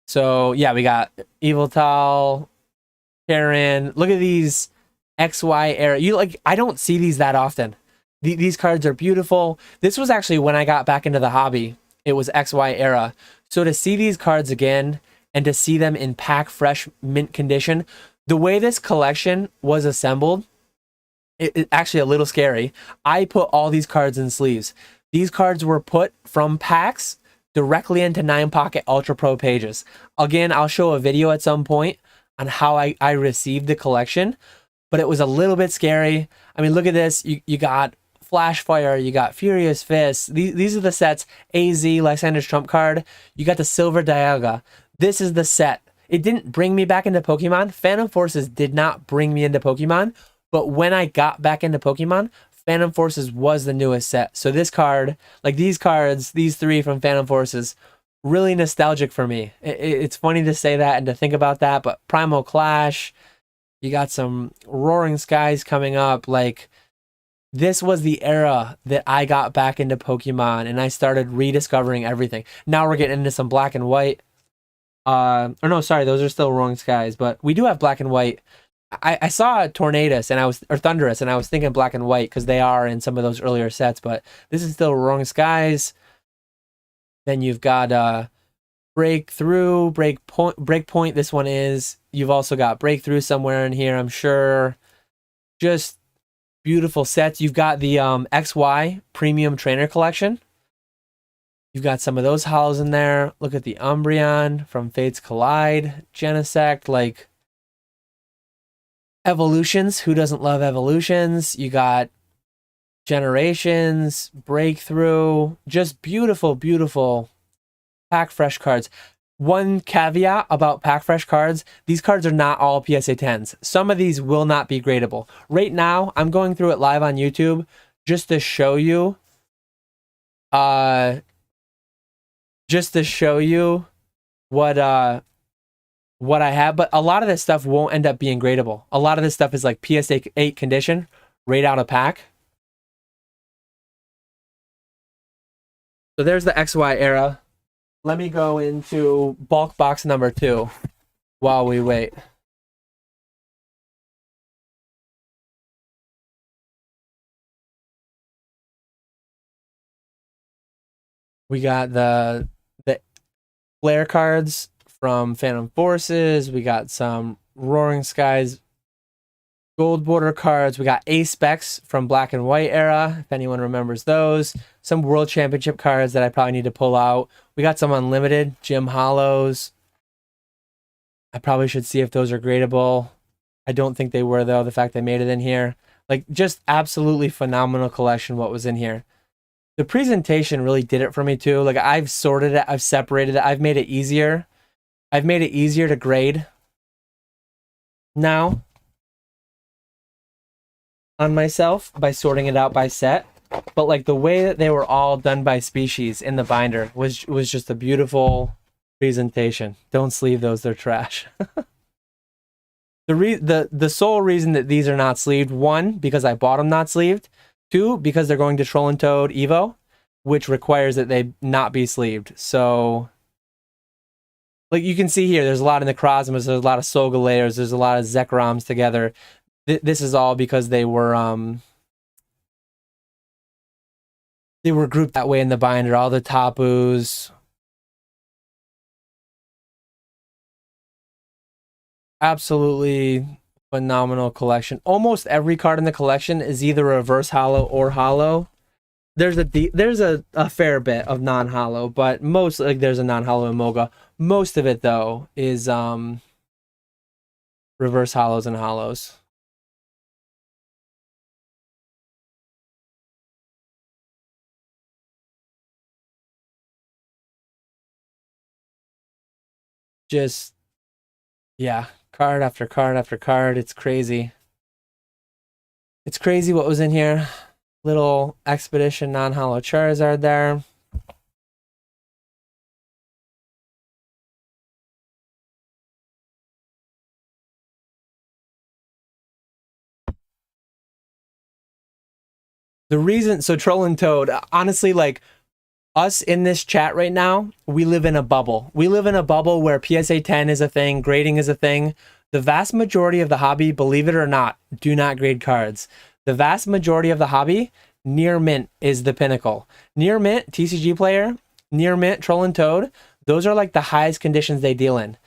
So yeah, we got Eviltal, Karen. Look at these XY era. I don't see these that often. These cards are beautiful. This was actually when I got back into the hobby. It was XY era. So to see these cards again, and to see them in pack fresh mint condition, the way this collection was assembled, it's actually a little scary. I put all these cards in sleeves. These cards were put from packs directly into 9-Pocket Ultra Pro pages. Again, I'll show a video at some point on how I received the collection, but it was a little bit scary. I mean, look at this. You got Flash Fire, you got Furious Fist. These are the sets. AZ, Lysander's Trump card. You got the Silver Dialga. This is the set. It didn't bring me back into Pokemon. Phantom Forces did not bring me into Pokemon. But when I got back into Pokemon, Phantom Forces was the newest set. So this card, like these cards, these 3 from Phantom Forces, really nostalgic for me. It's funny to say that and to think about that. But Primal Clash, you got some Roaring Skies coming up. Like, this was the era that I got back into Pokemon and I started rediscovering everything. Now we're getting into some Black and White. Or no, sorry, those are still Roaring Skies, but we do have Black and White. I saw Tornadus or Thunderous, and I was thinking Black and White because they are in some of those earlier sets, but this is still Roaring Skies. Then you've got Breakthrough, Breakpoint. This one is. You've also got Breakthrough somewhere in here, I'm sure. Just beautiful sets. You've got the XY Premium Trainer Collection. You've got some of those holos in there. Look at the Umbreon from Fates Collide, Genesect, like Evolutions. Who doesn't love Evolutions? You got Generations, Breakthrough, just beautiful, beautiful pack fresh cards. One caveat about pack fresh cards, these cards are not all PSA 10s. Some of these will not be gradable. Right now, I'm going through it live on YouTube just to show you what I have, but a lot of this stuff won't end up being gradable. A lot of this stuff is like PSA 8 condition, right out of pack. So there's the XY era. let me go into bulk box number 2 while we wait. We got the flare cards from Phantom Forces. We got some Roaring Skies gold border cards. We got A specs from Black and White era, if anyone remembers those. Some World Championship cards that I probably need to pull out. We got some unlimited Gym Hollows. I probably should see if those are gradable. I don't think they were, though, the fact they made it in here. Like, just absolutely phenomenal collection what was in here. The presentation really did it for me, too. Like, I've sorted it, I've separated it, I've made it easier. I've made it easier to grade now on myself by sorting it out by set. But, like, the way that they were all done by species in the binder was just a beautiful presentation. Don't sleeve those, they're trash. The sole reason that these are not sleeved, 1, because I bought them not sleeved. 2, because they're going to Troll and Toad Evo, which requires that they not be sleeved. So, like you can see here, there's a lot of Necrozmas, there's a lot of Solgalayers, there's a lot of Zekroms together. This is all because they were grouped that way in the binder. All the Tapus. Absolutely phenomenal collection. Almost every card in the collection is either reverse hollow or hollow. There's a fair bit of non-hollow, but most, like, there's a non-hollow Moga. Most of it, though, is reverse hollows and hollows. Just, yeah, card after card after card. It's crazy. It's crazy what was in here. Little Expedition non-hollow Charizard there. The reason, so Troll and Toad, honestly, like, us in this chat right now, we live in a bubble. We live in a bubble where PSA 10 is a thing, grading is a thing. The vast majority of the hobby, believe it or not, do not grade cards. The vast majority of the hobby, near mint is the pinnacle. Near mint, TCG player, near mint, Troll and Toad, those are like the highest conditions they deal in.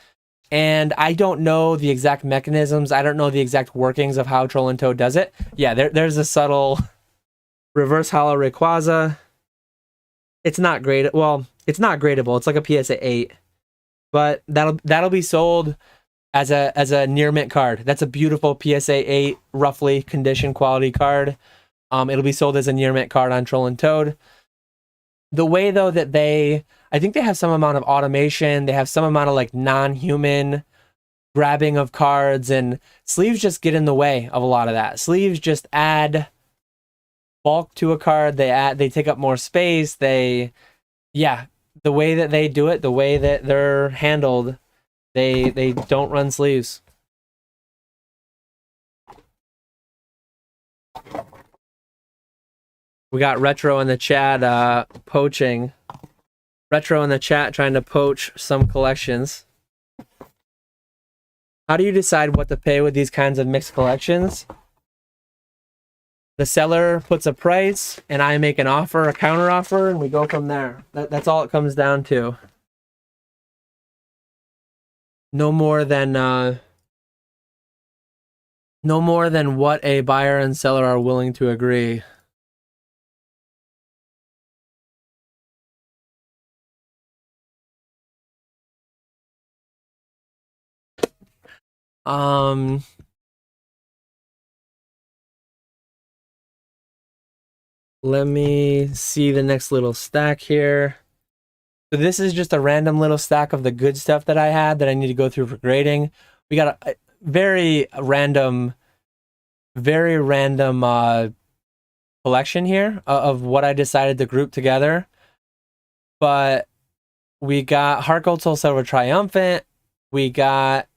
And I don't know the exact mechanisms. I don't know the exact workings of how Troll and Toad does it. Yeah, there's a subtle reverse hollow Rayquaza. It's not great. Well, it's not gradable. It's like a PSA 8, but that'll be sold as a near mint card. That's a beautiful PSA 8, roughly condition quality card. It'll be sold as a near mint card on Troll and Toad. The way, though, that I think they have some amount of automation. They have some amount of, like, non-human grabbing of cards, and sleeves just get in the way of a lot of that. Sleeves just add bulk to a card. They take up more space. The way that they do it, the way that they're handled, they don't run sleeves. We got Retro in the chat poaching. Retro in the chat trying to poach some collections. How do you decide what to pay with these kinds of mixed collections? The seller puts a price, and I make an offer, a counter offer, and we go from there. That's all it comes down to. No more than what a buyer and seller are willing to agree. Let me see the next little stack here. So this is just a random little stack of the good stuff that I had that I need to go through for grading. We got a very random collection here of what I decided to group together. But we got Heart Gold Soul Silver Triumphant. We got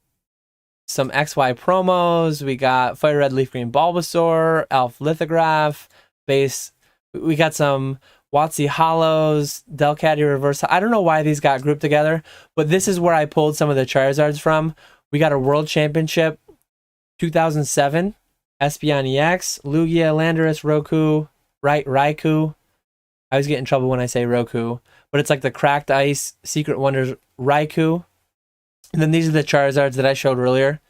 some XY promos. We got Fire Red Leaf Green Bulbasaur, Elf Lithograph, base. We got some Watsy Hollows, Delcatty Reverse. I don't know why these got grouped together, but this is where I pulled some of the Charizards from. We got a World Championship 2007, Espeon EX, Lugia, Landorus, Roku, Raikou. I always get in trouble when I say Roku, but it's like the Cracked Ice, Secret Wonders, Raikou. And then these are the Charizards that I showed earlier.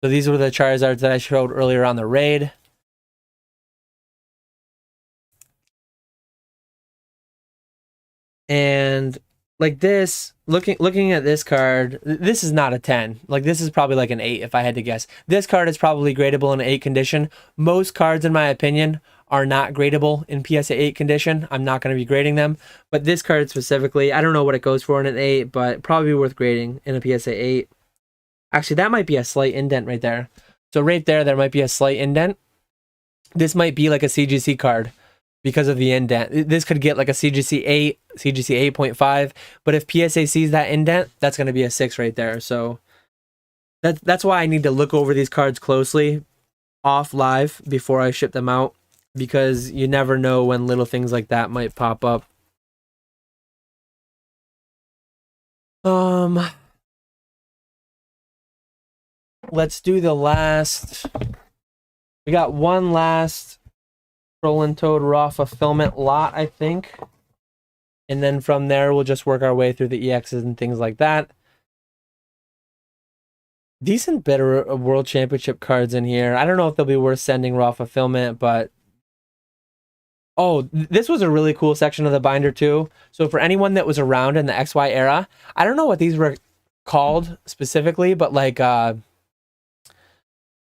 So these were the Charizards that I showed earlier on the raid. And like this, looking at this card, this is not a 10. Like this is probably like an 8 if I had to guess. This card is probably gradable in 8 condition. Most cards, in my opinion, are not gradable in PSA 8 condition. I'm not going to be grading them. But this card specifically, I don't know what it goes for in an 8, but probably worth grading in a PSA 8. Actually, that might be a slight indent right there. So right there might be a slight indent. This might be like a CGC card because of the indent. This could get like a CGC 8, CGC 8.5. But if PSA sees that indent, that's going to be a 6 right there. So that's why I need to look over these cards closely off live before I ship them out. Because you never know when little things like that might pop up. Let's do the last. We got one last Troll and Toad raw fulfillment lot, I think. And then from there, we'll just work our way through the EXs and things like that. Decent bit of World Championship cards in here. I don't know if they'll be worth sending raw fulfillment, but oh, this was a really cool section of the binder too. So for anyone that was around in the XY era, I don't know what these were called specifically, but like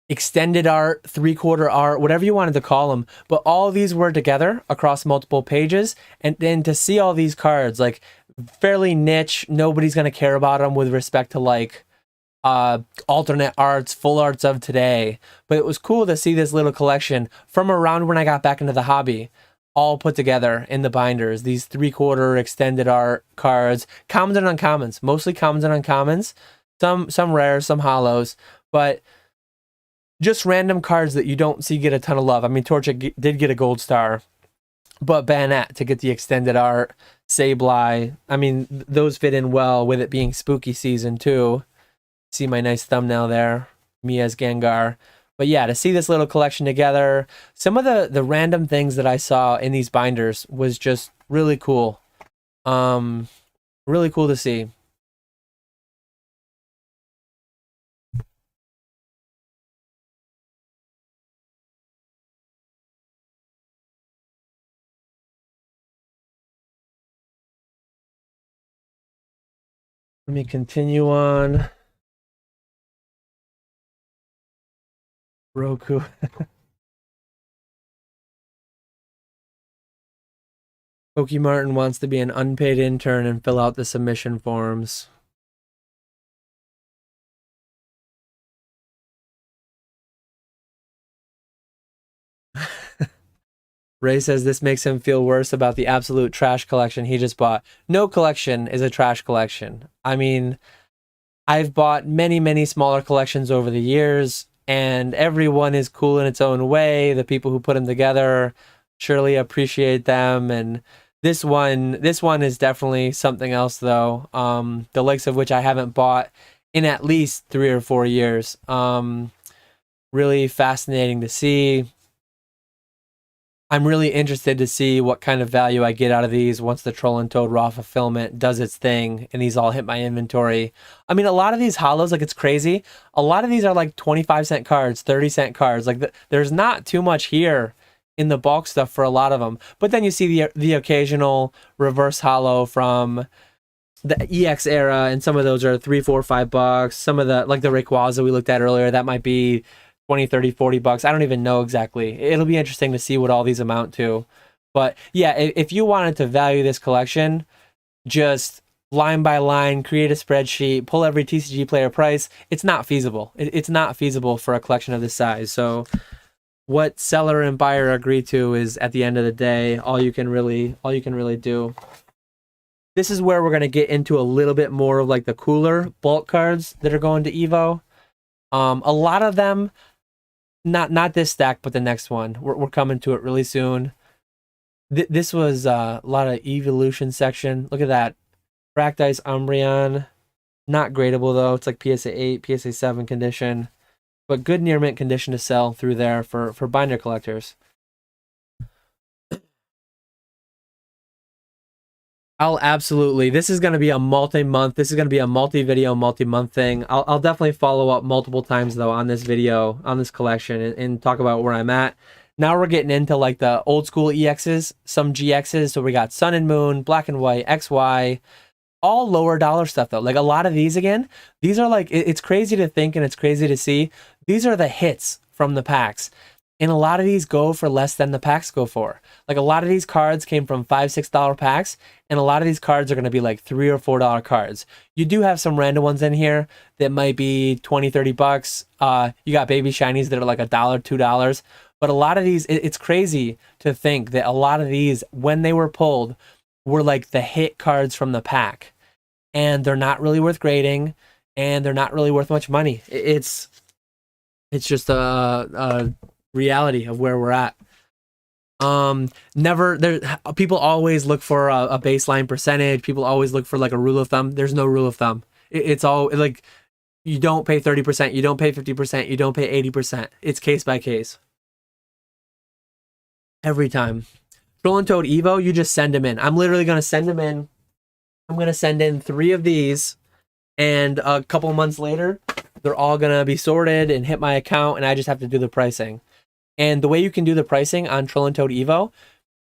extended art, 3/4 art, whatever you wanted to call them. But all of these were together across multiple pages. And then to see all these cards, like fairly niche, nobody's going to care about them with respect to like alternate arts, full arts of today. But it was cool to see this little collection from around when I got back into the hobby, all put together in the binders. These 3/4 extended art cards, commons and uncommons, mostly commons and uncommons, some rares, some hollows, but just random cards that you don't see get a ton of love. I mean, Torchic did get a gold star, but Banette to get the extended art, Sableye, I mean, those fit in well with it being spooky season too. See my nice thumbnail there, me as Gengar. But yeah, to see this little collection together, some of the random things that I saw in these binders was just really cool. Really cool to see. Let me continue on. Roku. Pokemartin wants to be an unpaid intern and fill out the submission forms. Ray says this makes him feel worse about the absolute trash collection he just bought. No collection is a trash collection. I mean, I've bought many, many smaller collections over the years, and everyone is cool in its own way. The people who put them together surely appreciate them, and this one is definitely something else, though. The likes of which I haven't bought in at least 3 or 4 years. Really fascinating to see. I'm really interested to see what kind of value I get out of these once the Troll and Toad raw fulfillment does its thing and these all hit my inventory. I mean, a lot of these hollows, like, it's crazy. A lot of these are like 25-cent cards, 30-cent cards. Like, there's not too much here in the bulk stuff for a lot of them. But then you see the occasional reverse hollow from the EX era, and some of those are $3, $4, $5. Some of the, like the Rayquaza we looked at earlier, that might be 20, 30, 40 bucks. I don't even know exactly. It'll be interesting to see what all these amount to. But yeah, if you wanted to value this collection, just line by line, create a spreadsheet, pull every TCG player price, it's not feasible. It's not feasible for a collection of this size. So what seller and buyer agree to is, at the end of the day, all you can really do. This is where we're going to get into a little bit more of like the cooler bulk cards that are going to Evo. A lot of them, not this stack, but the next one. We're coming to it really soon. This was a lot of evolution section. Look at that. Practice Umbreon. Not gradable though. It's like PSA 8, PSA 7 condition. But good near mint condition to sell through there for binder collectors. I'll absolutely. This is going to be a multi-month. This is going to be a multi-video, multi-month thing. I'll definitely follow up multiple times though on this video, on this collection, and talk about where I'm at. Now we're getting into like the old school EXs, some GXs. So we got Sun and Moon, Black and White, XY, all lower dollar stuff though. Like a lot of these again, these are like, it's crazy to think and it's crazy to see. These are the hits from the packs. And a lot of these go for less than the packs go for. Like a lot of these cards came from $5, $6 packs, and a lot of these cards are going to be like $3 or $4 cards. You do have some random ones in here that might be 20, 30 bucks. You got baby shinies that are like $1, $2. But a lot of these, it's crazy to think that a lot of these, when they were pulled, were like the hit cards from the pack. And they're not really worth grading, and they're not really worth much money. It's just a reality of where we're at. Never there. People always look for a baseline percentage. People always look for like a rule of thumb. There's no rule of thumb. It's all like you don't pay 30%, you don't pay 50%, you don't pay 80%. It's case by case. Every time. Troll and Toad Evo, you just send them in. I'm literally gonna send them in. I'm gonna send in 3 of these, and a couple months later, they're all gonna be sorted and hit my account, and I just have to do the pricing. And the way you can do the pricing on Troll and Toad Evo,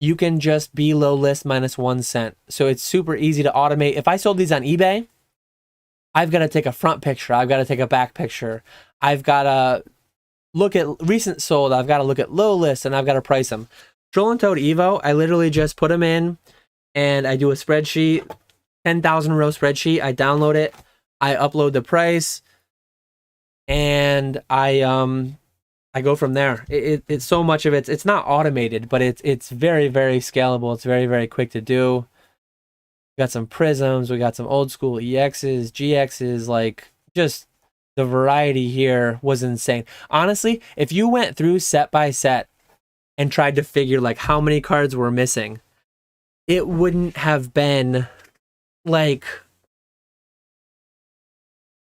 you can just be low list minus 1 cent. So it's super easy to automate. If I sold these on eBay, I've got to take a front picture. I've got to take a back picture. I've got to look at recent sold. I've got to look at low list, and I've got to price them. Troll and Toad Evo, I literally just put them in, and I do a spreadsheet, 10,000 row spreadsheet. I download it. I upload the price, and I go from there. It's so much of it's not automated, but it's very, very scalable. It's very, very quick to do. We got some prisms. We got some old school EXs, GXs. Like, just the variety here was insane. Honestly, if you went through set by set and tried to figure like how many cards were missing, it wouldn't have been like,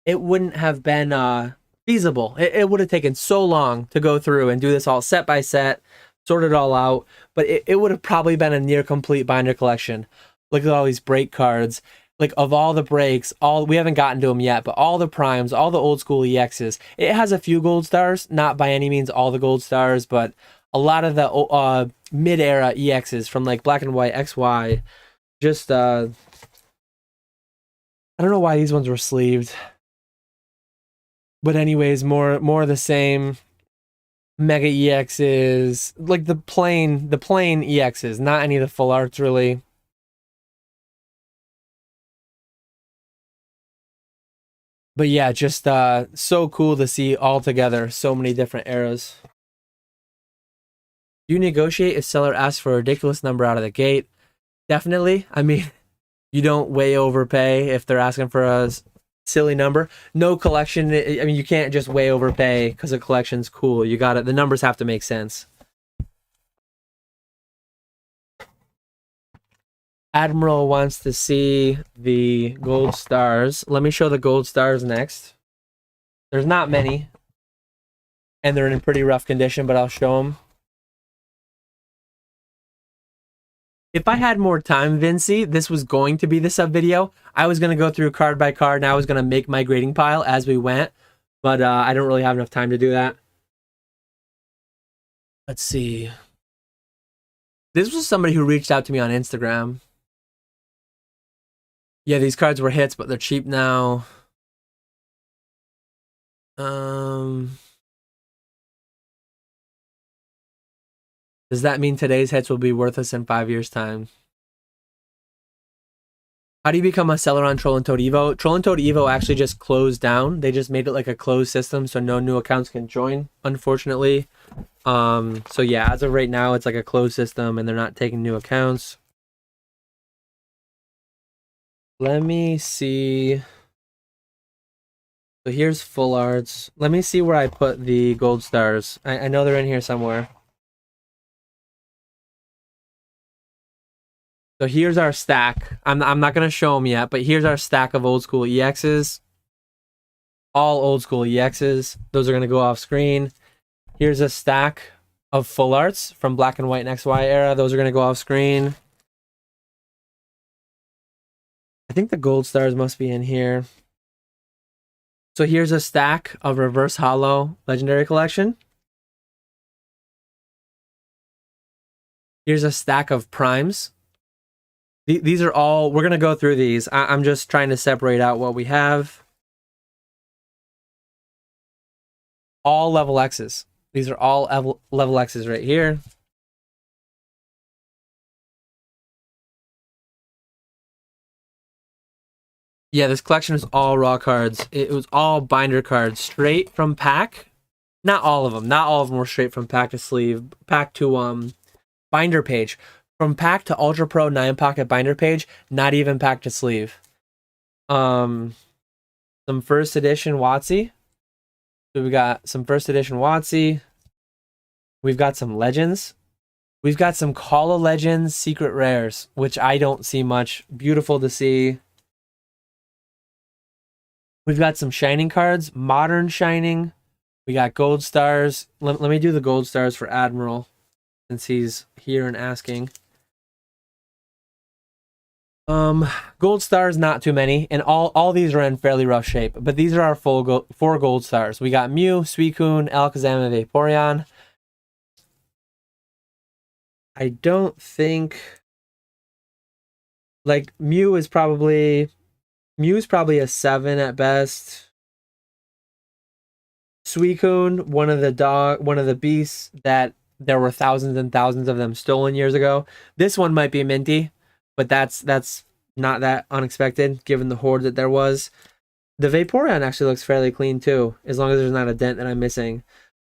it wouldn't have been feasible. It would have taken so long to go through and do this all set by set, sort it all out, but it would have probably been a near complete binder collection. Look at all these break cards. Like, of all the breaks, we haven't gotten to them yet, but all the primes, all the old school EXs. It has a few gold stars, not by any means all the gold stars, but a lot of the mid-era EXs from like Black and White, XY. Just I don't know why these ones were sleeved. But anyways, more of the same. Mega EXs, like the plain EXs, not any of the full arts really. But yeah, just so cool to see all together, so many different eras. Do you negotiate if seller asks for a ridiculous number out of the gate? Definitely. I mean, you don't way overpay if they're asking for a silly number. No collection, I mean, you can't just way overpay because a collection's cool. You got it. The numbers have to make sense. Admiral wants to see the gold stars. Let me show the gold stars next. There's not many, and they're in pretty rough condition, but I'll show them. If I had more time, Vinci, this was going to be the sub video. I was going to go through card by card, and I was going to make my grading pile as we went, but I don't really have enough time to do that. Let's see. This was somebody who reached out to me on Instagram. Yeah, these cards were hits, but they're cheap now. Does that mean today's hits will be worthless in 5 years' time? How do you become a seller on Troll and Toad Evo? Troll and Toad Evo actually just closed down. They just made it like a closed system, so no new accounts can join, unfortunately. So yeah, as of right now, it's like a closed system, and they're not taking new accounts. Let me see. So here's full arts. Let me see where I put the gold stars. I know they're in here somewhere. So here's our stack. I'm not going to show them yet, but here's our stack of old school EXs. All old school EXs. Those are going to go off screen. Here's a stack of full arts from black and white and XY era. Those are going to go off screen. I think the gold stars must be in here. So here's a stack of reverse hollow legendary collection. Here's a stack of primes. These are all, we're going to go through these. I'm just trying to separate out what we have. All level X's. These are all level X's right here. Yeah, this collection is all raw cards. It was all binder cards, straight from pack. Not all of them. Not all of them were straight from pack to sleeve. Pack to binder page. From pack to Ultra Pro 9 pocket binder page, not even pack to sleeve. Some first edition WotC. So we got some first edition WotC. We've got some legends. We've got some Call of Legends secret rares, which I don't see much. Beautiful to see. We've got some shining cards, modern shining. We got gold stars. Let me do the gold stars for Admiral, since he's here and asking. Gold stars, not too many, and all these are in fairly rough shape, but these are our four gold stars. We got Mew, Suicune, Alakazam, and Vaporeon. I don't think, like, Mew is probably a 7 at best. Suicune, one of the beasts that there were thousands and thousands of them stolen years ago. This one might be minty, but that's not that unexpected given the horde that there was. The Vaporeon actually looks fairly clean too, as long as there's not a dent that I'm missing.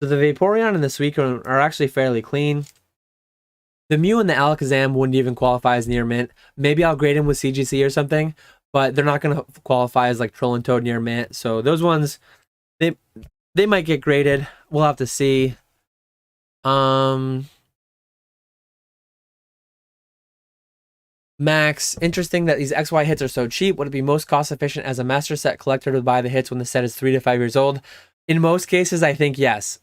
So the Vaporeon and the Suicune are actually fairly clean. The Mew and the Alakazam wouldn't even qualify as near mint. Maybe I'll grade them with CGC or something, but they're not going to qualify as like Troll and Toad near mint. So those ones, they might get graded. We'll have to see. Max, interesting that these XY hits are so cheap. Would it be most cost efficient as a master set collector to buy the hits when the set is 3 to 5 years old? In most cases, I think yes.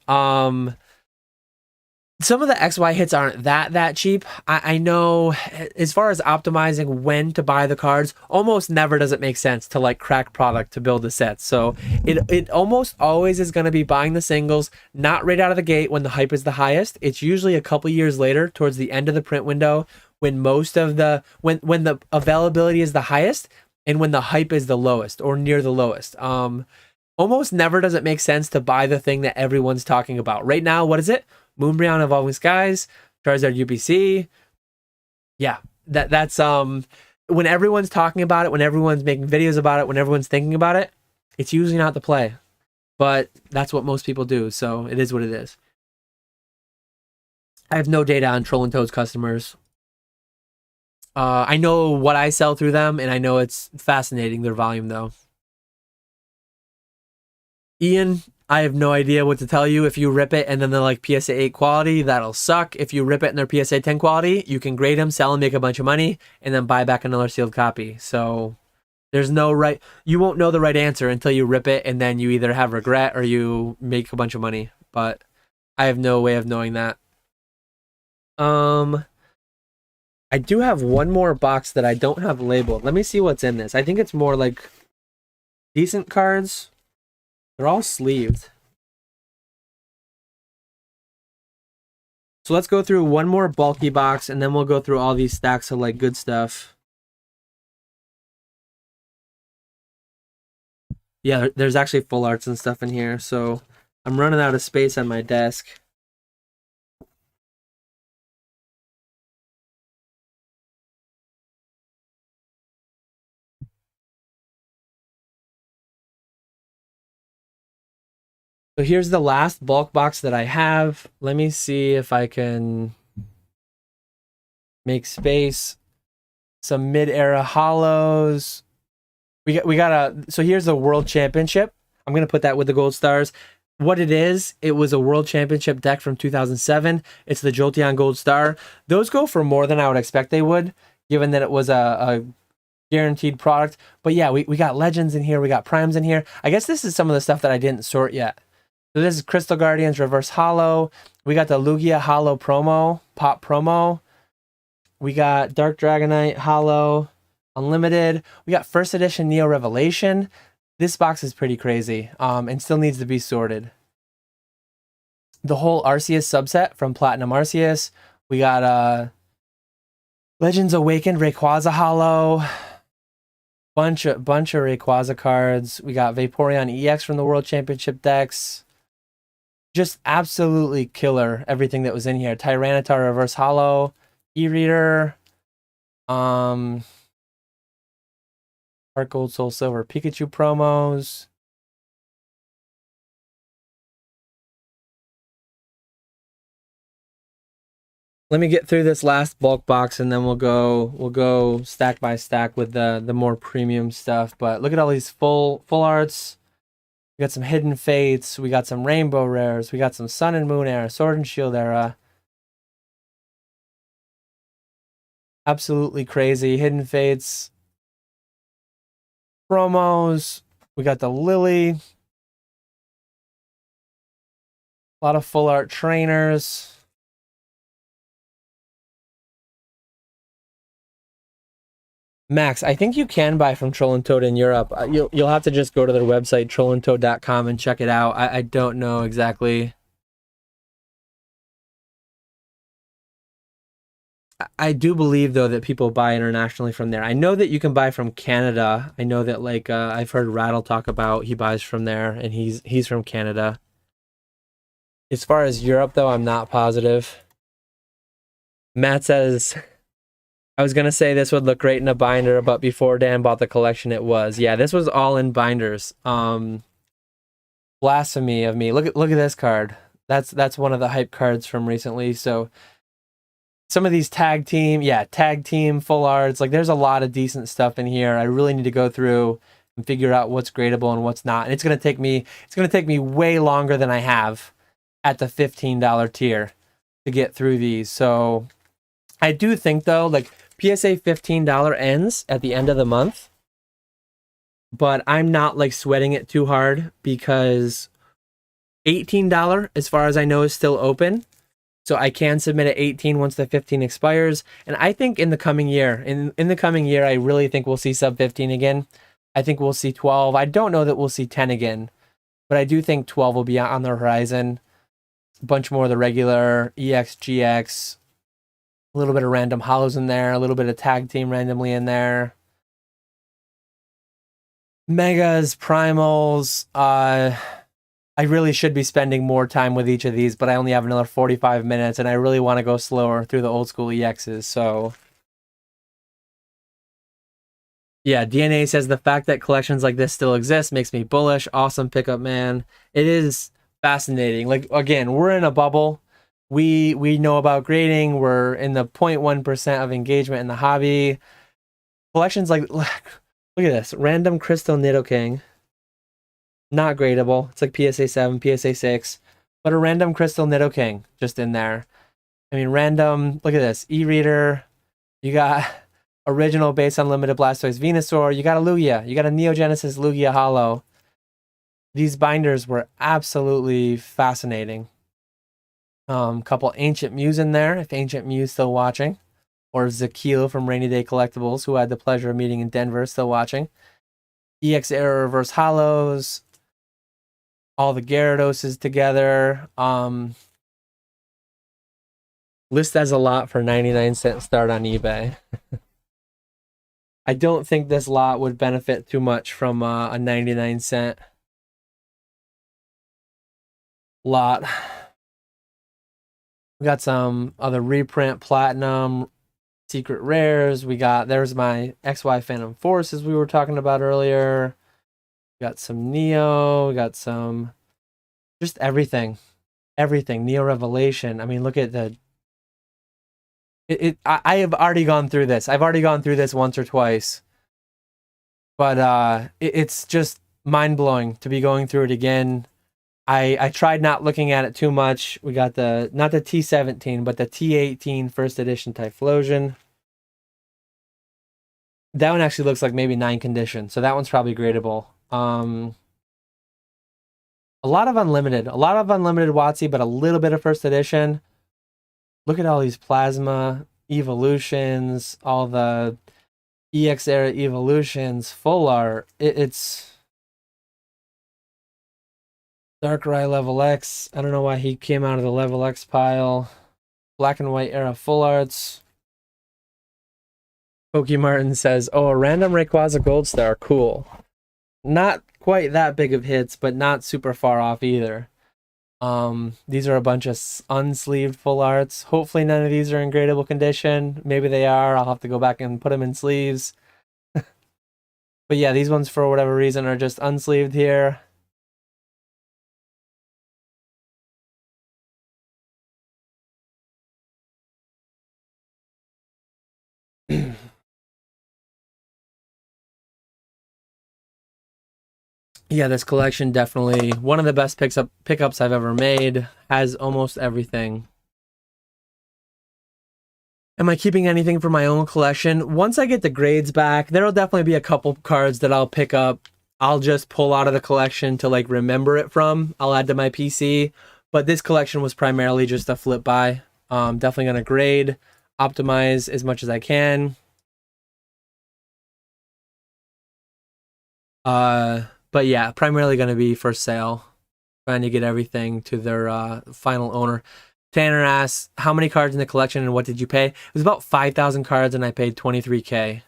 Some of the XY hits aren't that cheap. I know as far as optimizing when to buy the cards, almost never does it make sense to like crack product to build the sets. So it almost always is going to be buying the singles, not right out of the gate when the hype is the highest. It's usually a couple years later towards the end of the print window when most of the, when the availability is the highest and when the hype is the lowest or near the lowest. Almost never does it make sense to buy the thing that everyone's talking about. Right now, what is it? Moonbreon Evolving Skies, Charizard UPC. Yeah, that's when everyone's talking about it, when everyone's making videos about it, when everyone's thinking about it, it's usually not the play. But that's what most people do, so it is what it is. I have no data on Troll and Toad's customers. I know what I sell through them, and I know it's fascinating, their volume, though. Ian, I have no idea what to tell you. If you rip it and then they're like PSA 8 quality, that'll suck. If you rip it and they're PSA 10 quality, you can grade them, sell them, make a bunch of money, and then buy back another sealed copy. So there's no right... You won't know the right answer until you rip it, and then you either have regret or you make a bunch of money. But I have no way of knowing that. I do have one more box that I don't have labeled. Let me see what's in this. I think it's more like decent cards. They're all sleeved. So let's go through one more bulky box and then we'll go through all these stacks of like good stuff. Yeah, there's actually full arts and stuff in here. So I'm running out of space on my desk. So here's the last bulk box that I have. Let me see if I can make space. Some mid-era hollows. We got so here's the World Championship. I'm going to put that with the gold stars. What it is, it was a World Championship deck from 2007. It's the Jolteon Gold Star. Those go for more than I would expect they would. given that it was a guaranteed product. But yeah, we got legends in here, we got primes in here. I guess this is some of the stuff that I didn't sort yet. So this is Crystal Guardians Reverse Holo. We got the Lugia Holo promo, pop promo. We got Dark Dragonite Holo Unlimited. We got first edition Neo Revelation. This box is pretty crazy, and still needs to be sorted. The whole Arceus subset from Platinum Arceus. We got Legends Awakened Rayquaza Holo. Bunch of Rayquaza cards. We got Vaporeon EX from the World Championship decks. Just absolutely killer everything that was in here. Tyranitar Reverse Holo, E-Reader, Heart Gold Soul Silver Pikachu promos. Let me get through this last bulk box and then we'll go stack by stack with the more premium stuff. But look at all these full arts. We got some Hidden Fates, we got some Rainbow Rares, we got some Sun and Moon era, Sword and Shield era. Absolutely crazy. Hidden Fates promos. We got the Lily. A lot of full art trainers. Max, I think you can buy from Troll and Toad in Europe. You'll have to just go to their website, trollandtoad.com, and check it out. I don't know exactly. I do believe, though, that people buy internationally from there. I know that you can buy from Canada. I know that, like, I've heard Rattle talk about he buys from there, and he's from Canada. As far as Europe, though, I'm not positive. Matt says, I was going to say this would look great in a binder, but before Dan bought the collection, it was. Yeah, this was all in binders. Blasphemy of me. Look at this card. That's one of the hype cards from recently. So some of these tag team full arts, like there's a lot of decent stuff in here. I really need to go through and figure out what's gradable and what's not. And it's going to take me way longer than I have at the $15 tier to get through these. So I do think, though, like PSA $15 ends at the end of the month, but I'm not like sweating it too hard because $18, as far as I know, is still open. So I can submit at 18 once the 15 expires. And I think in the coming year, I really think we'll see sub 15 again. I think we'll see 12. I don't know that we'll see 10 again, but I do think 12 will be on the horizon. A bunch more of the regular EX, GX, a little bit of random holos in there, a little bit of tag team randomly in there. Megas, primals, I really should be spending more time with each of these, but I only have another 45 minutes, and I really want to go slower through the old school EXs, so... Yeah, DNA says the fact that collections like this still exist makes me bullish. Awesome pickup, man. It is fascinating. Like, again, we're in a bubble. We know about grading. We're in the 0.1% of engagement in the hobby. Collections like... Look at this. Random Crystal Nidoking. Not gradable. It's like PSA 7, PSA 6. But a random Crystal Nidoking just in there. I mean, random... Look at this. E-Reader. You got original base unlimited Blastoise Venusaur. You got a Lugia. You got a Neo Genesis Lugia Holo. These binders were absolutely fascinating. Couple Ancient Mews in there, if Ancient Mew's still watching. Or Zakeel from Rainy Day Collectibles, who I had the pleasure of meeting in Denver, still watching. EX Era Reverse Holos. All the Gyarados together. List as a lot for 99-cent start on eBay. I don't think this lot would benefit too much from a 99-cent lot. We got some other reprint platinum secret rares. There's my XY Phantom Forces we were talking about earlier. We got some Neo. We got some just everything. Neo Revelation. I mean, look at the... I have already gone through this. I've already gone through this once or twice. But it's just mind-blowing to be going through it again. I tried not looking at it too much. We got not the T17, but the T18 first edition Typhlosion. That one actually looks like maybe 9 condition, so that one's probably gradable. A lot of unlimited WotC, but a little bit of first edition. Look at all these plasma evolutions, all the EX era evolutions, full art. It's Darkrai level X. I don't know why he came out of the level X pile. Black and white era full arts. Pokemartin says, oh, a random Rayquaza Gold Star. Cool. Not quite that big of hits, but not super far off either. These are a bunch of unsleeved full arts. Hopefully none of these are in gradable condition. Maybe they are. I'll have to go back and put them in sleeves. But yeah, these ones for whatever reason are just unsleeved here. Yeah, this collection definitely one of the best pickups I've ever made. Has almost everything. Am I keeping anything for my own collection? Once I get the grades back, there'll definitely be a couple cards that I'll pick up. I'll just pull out of the collection to like remember it from. I'll add to my PC. But this collection was primarily just a flip buy. Definitely gonna grade, optimize as much as I can. But yeah, primarily gonna be for sale. Trying to get everything to their final owner. Tanner asks, how many cards in the collection and what did you pay? It was about 5,000 cards and I paid $23K.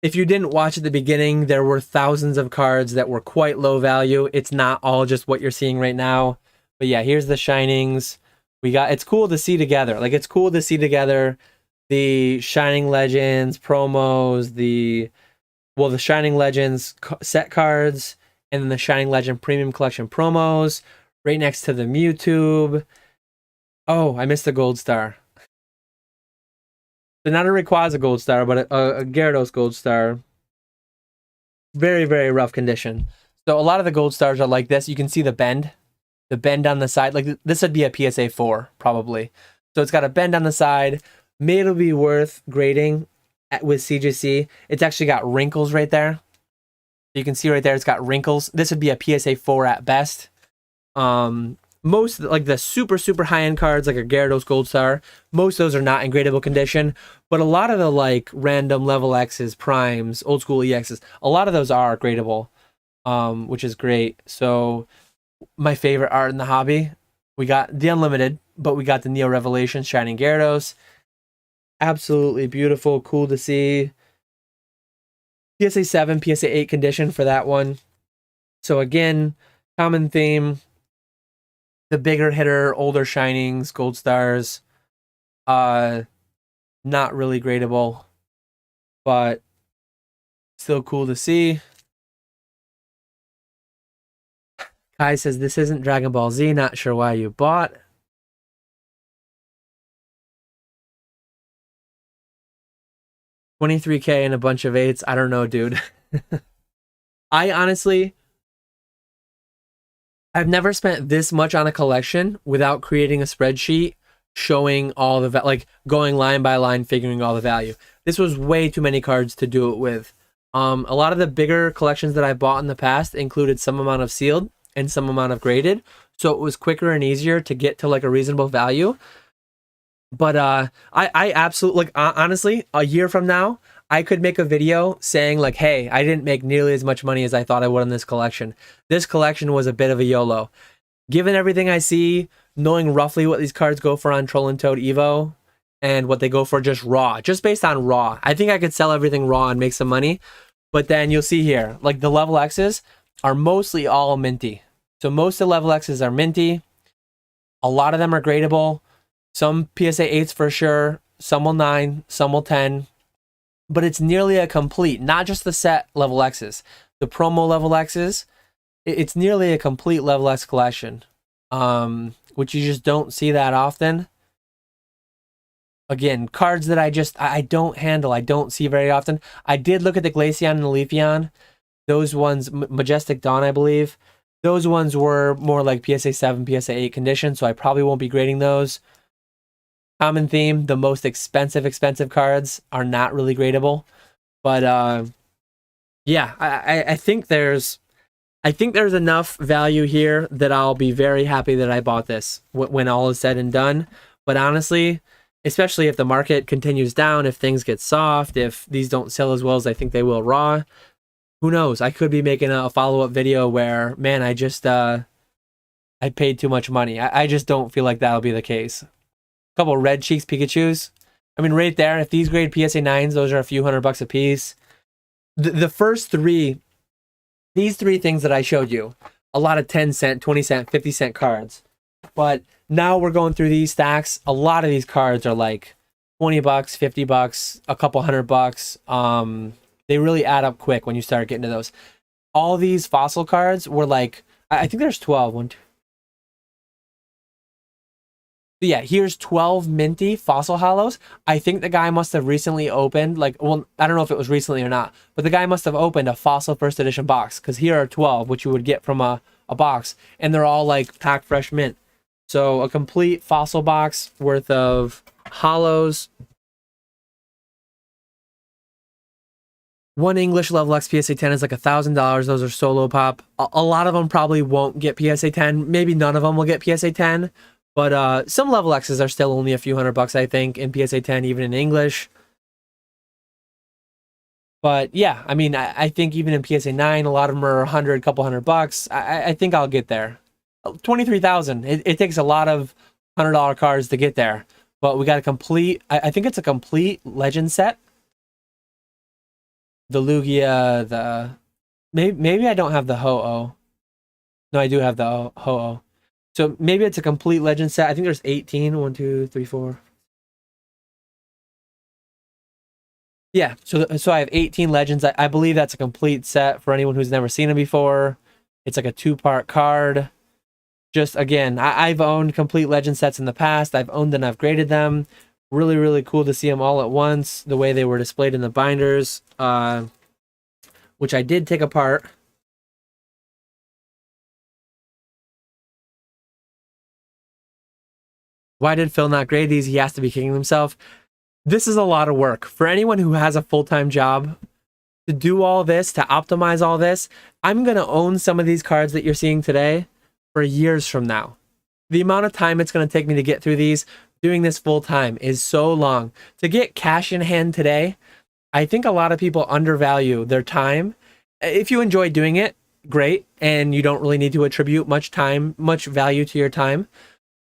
If you didn't watch at the beginning, there were thousands of cards that were quite low value. It's not all just what you're seeing right now. But yeah, here's the Shinings. It's cool to see together. Like, it's cool to see together the Shining Legends promos, the Shining Legends set cards, and then the Shining Legend Premium Collection promos, right next to the Mewtwo. Oh, I missed the Gold Star. So not a Rayquaza Gold Star, but a Gyarados Gold Star. Very, very rough condition. So a lot of the Gold Stars are like this. You can see the bend on the side. Like, this would be a PSA 4, probably. So it's got a bend on the side. Maybe it'll be worth grading with CGC. It's actually got wrinkles right there. You can see right there, it's got wrinkles. This would be a PSA 4 at best. Most, like the super, super high-end cards, like a Gyarados Gold Star, most of those are not in gradable condition. But a lot of the, like, random level X's, primes, old school EXs, a lot of those are gradable, which is great. So, my favorite art in the hobby, we got the Unlimited, but we got the Neo Revelations Shining Gyarados. Absolutely beautiful, cool to see. PSA 7, PSA 8 condition for that one. So again, common theme. The bigger hitter, older Shinings, Gold Stars. Not really gradable, but still cool to see. Kai says, this isn't Dragon Ball Z, not sure why you bought. $23K and a bunch of 8s. I don't know, dude. I've never spent this much on a collection without creating a spreadsheet showing all the, like, going line by line, figuring all the value. This was way too many cards to do it with. A lot of the bigger collections that I bought in the past included some amount of sealed and some amount of graded. So it was quicker and easier to get to, like, a reasonable value. But I absolutely, like, honestly, a year from now, I could make a video saying, like, hey, I didn't make nearly as much money as I thought I would in this collection. This collection was a bit of a YOLO. Given everything I see, knowing roughly what these cards go for on Troll and Toad Evo, and what they go for just raw, just based on raw, I think I could sell everything raw and make some money. But then you'll see here, like, the level X's are mostly all minty. So most of the level X's are minty. A lot of them are gradable. Some PSA 8s for sure, some will 9, some will 10, but it's nearly a complete, not just the set level X's, the promo level X's, it's nearly a complete level X collection, which you just don't see that often. Again, cards that I don't handle, I don't see very often. I did look at the Glaceon and the Leafeon, those ones, Majestic Dawn, I believe, those ones were more like PSA 7, PSA 8 condition, so I probably won't be grading those. Common theme, the most expensive cards are not really gradable. But yeah, I think there's enough value here that I'll be very happy that I bought this when all is said and done. But honestly, especially if the market continues down, if things get soft, if these don't sell as well as I think they will raw, who knows? I could be making a follow-up video where, man, I paid too much money. I just don't feel like that'll be the case. A couple Red Cheeks Pikachus. I mean, right there, if these grade PSA 9s, those are a few $100 a piece. The first three, these three things that I showed you, a lot of 10 cent, 20 cent, 50 cent cards. But now we're going through these stacks. A lot of these cards are like $20, $50, a couple $100. They really add up quick when you start getting to those. All these fossil cards were like, I think there's 12. One, two. Yeah, here's 12 minty fossil hollows. I think the guy must have recently opened, like, well, I don't know if it was recently or not, but the guy must have opened a fossil first edition box, because here are 12, which you would get from a box, and they're all like packed fresh mint. So a complete fossil box worth of hollows. One English Level X PSA 10 is like $1,000. Those are solo pop. A lot of them probably won't get PSA 10. Maybe none of them will get PSA 10. But some level X's are still only a few $100, I think, in PSA 10, even in English. But yeah, I mean, I think even in PSA 9, a lot of them are 100, couple $100. I think I'll get there. 23,000. It takes a lot of $100 cards to get there. But we got a complete, I think it's a complete legend set. The Lugia, the... Maybe I don't have the Ho-Oh. No, I do have the Ho-Oh. So maybe it's a complete legend set. I think there's 18. 1, 2, 3, 4. Yeah, so I have 18 legends. I believe that's a complete set for anyone who's never seen them before. It's like a 2-part card. Just, again, I've owned complete legend sets in the past. I've owned and I've graded them. Really, really cool to see them all at once. The way they were displayed in the binders, which I did take apart. Why did Phil not grade these? He has to be kicking himself. This is a lot of work. For anyone who has a full-time job, to do all this, to optimize all this, I'm going to own some of these cards that you're seeing today for years from now. The amount of time it's going to take me to get through these, doing this full-time, is so long. To get cash in hand today, I think a lot of people undervalue their time. If you enjoy doing it, great, and you don't really need to attribute much value to your time.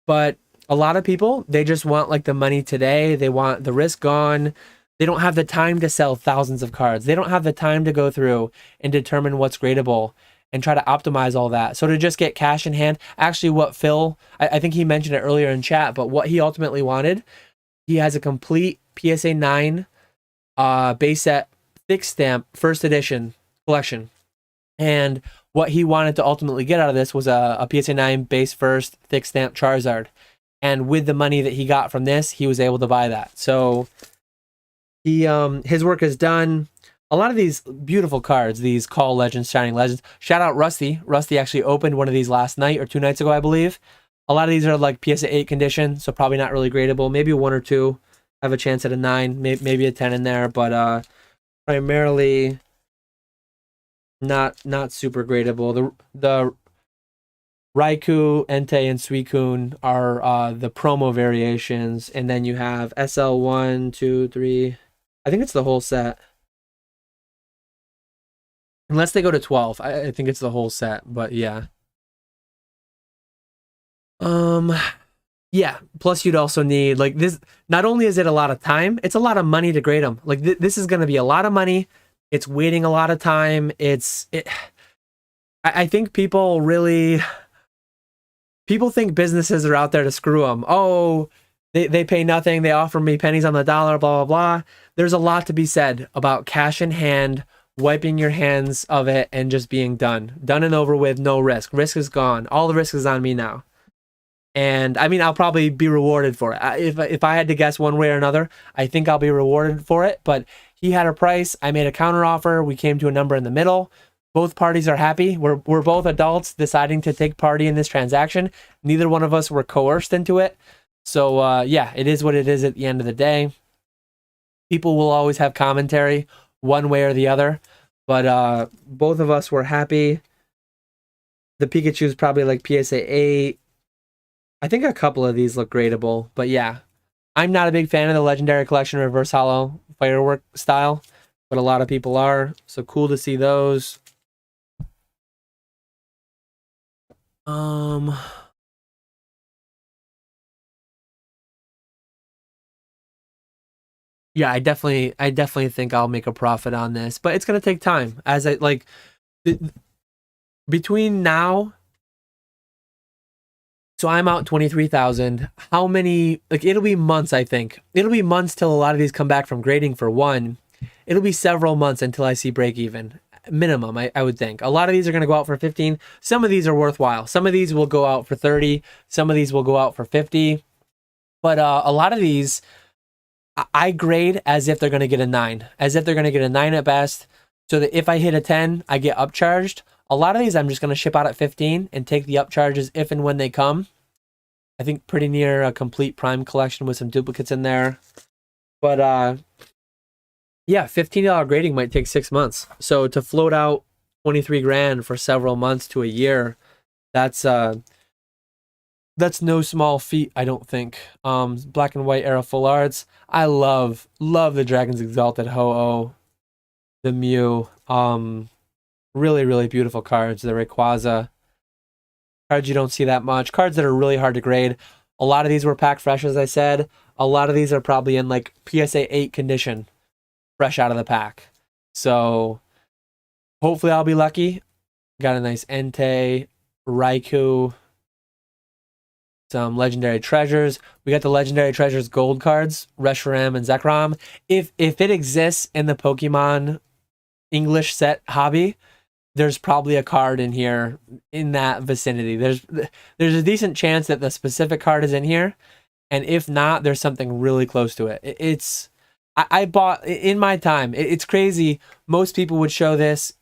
But a lot of people, they just want like the money today. They want the risk gone. They don't have the time to sell thousands of cards. They don't have the time to go through and determine what's gradable and try to optimize all that. So to just get cash in hand, actually what Phil, I think he mentioned it earlier in chat, but what he ultimately wanted, he has a complete PSA 9 base set thick stamp first edition collection. And what he wanted to ultimately get out of this was a PSA 9 base first thick stamp Charizard. And with the money that he got from this, he was able to buy that. So he his work is done. A lot of these beautiful cards, these Call Legends, Shining Legends. Shout out Rusty. Rusty actually opened one of these last night or 2 nights ago, I believe. A lot of these are like PSA 8 condition, so probably not really gradable. Maybe 1 or 2 have a chance at a 9, maybe a 10 in there, but primarily not super gradable. The Raikou, Entei, and Suicune are the promo variations, and then you have SL1, 2, 3. I think it's the whole set. Unless they go to 12, I think it's the whole set. But yeah, yeah. Plus, you'd also need like this. Not only is it a lot of time, it's a lot of money to grade them. Like this is going to be a lot of money. It's waiting a lot of time. I think people think businesses are out there to screw them. Oh, they pay nothing. They offer me pennies on the dollar, blah, blah, blah. There's a lot to be said about cash in hand, wiping your hands of it, and just being done. Done and over with, no risk. Risk is gone. All the risk is on me now. And I mean, I'll probably be rewarded for it. If I had to guess one way or another, I think I'll be rewarded for it. But he had a price. I made a counter offer. We came to a number in the middle. Both parties are happy. We're both adults deciding to take part in this transaction. Neither one of us were coerced into it. So yeah, it is what it is at the end of the day. People will always have commentary one way or the other, but both of us were happy. The Pikachu's probably like PSA 8. I think a couple of these look gradable, but yeah. I'm not a big fan of the Legendary Collection Reverse Hollow Firework style, but a lot of people are, so cool to see those. Yeah, I definitely think I'll make a profit on this, but it's gonna take time. As I like, th- between now, so I'm out 23,000. How many? Like, it'll be months. I think it'll be months till a lot of these come back from grading. For one, it'll be several months until I see break even minimum. I would think a lot of these are gonna go out for 15. Some of these are worthwhile. Some of these will go out for 30. Some of these will go out for 50. But a lot of these I grade as if they're going to get a 9, as if they're going to get a 9 at best, so that if I hit a 10, I get upcharged. A lot of these I'm just going to ship out at 15 and take the upcharges if and when they come. I think pretty near a complete prime collection with some duplicates in there. But yeah, $15 grading might take 6 months. So to float out 23 grand for several months to a year, that's no small feat, I don't think. Black and white era full arts. I love the Dragon's Exalted Ho-Oh, the Mew. Really, really beautiful cards. The Rayquaza. Cards you don't see that much. Cards that are really hard to grade. A lot of these were packed fresh, as I said. A lot of these are probably in like PSA 8 condition, fresh out of the pack. So hopefully I'll be lucky. Got a nice Entei, Raikou, some legendary treasures. We got the legendary treasures gold cards, Reshiram and Zekrom. If it exists in the Pokemon English set hobby, there's probably a card in here in that vicinity. There's a decent chance that the specific card is in here, and if not, there's something really close to it. I bought in my time. It's crazy. Most people would show this,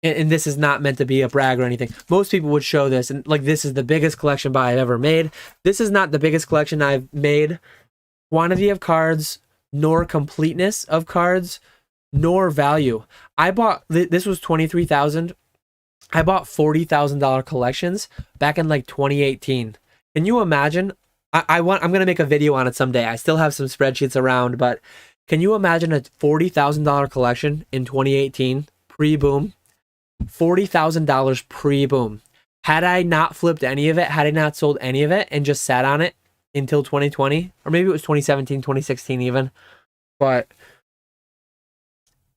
and this is not meant to be a brag or anything. Most people would show this, and like, this is the biggest collection buy I've ever made. This is not the biggest collection I've made. Quantity of cards, nor completeness of cards, nor value. I bought, this was 23,000. I bought $40,000 collections back in like 2018. Can you imagine? I'm gonna make a video on it someday. I still have some spreadsheets around, but can you imagine a $40,000 collection in 2018 pre-boom? $40,000 pre-boom. Had I not flipped any of it, had I not sold any of it and just sat on it until 2020, or maybe it was 2017, 2016 even, but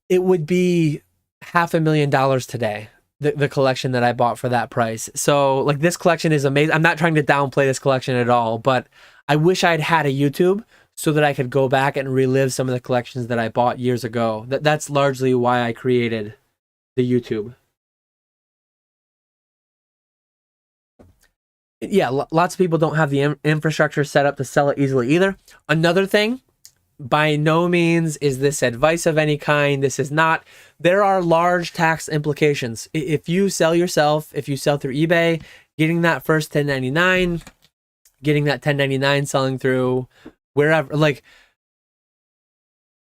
it would be $500,000 today, the collection that I bought for that price. So like, this collection is amazing. I'm not trying to downplay this collection at all, but I wish I'd had a YouTube so that I could go back and relive some of the collections that I bought years ago. That's largely why I created the YouTube. Yeah, lots of people don't have the infrastructure set up to sell it easily either. Another thing, by no means is this advice of any kind. This is not. There are large tax implications. If you sell yourself, if you sell through eBay, getting that first 1099, getting that 1099 selling through wherever, like,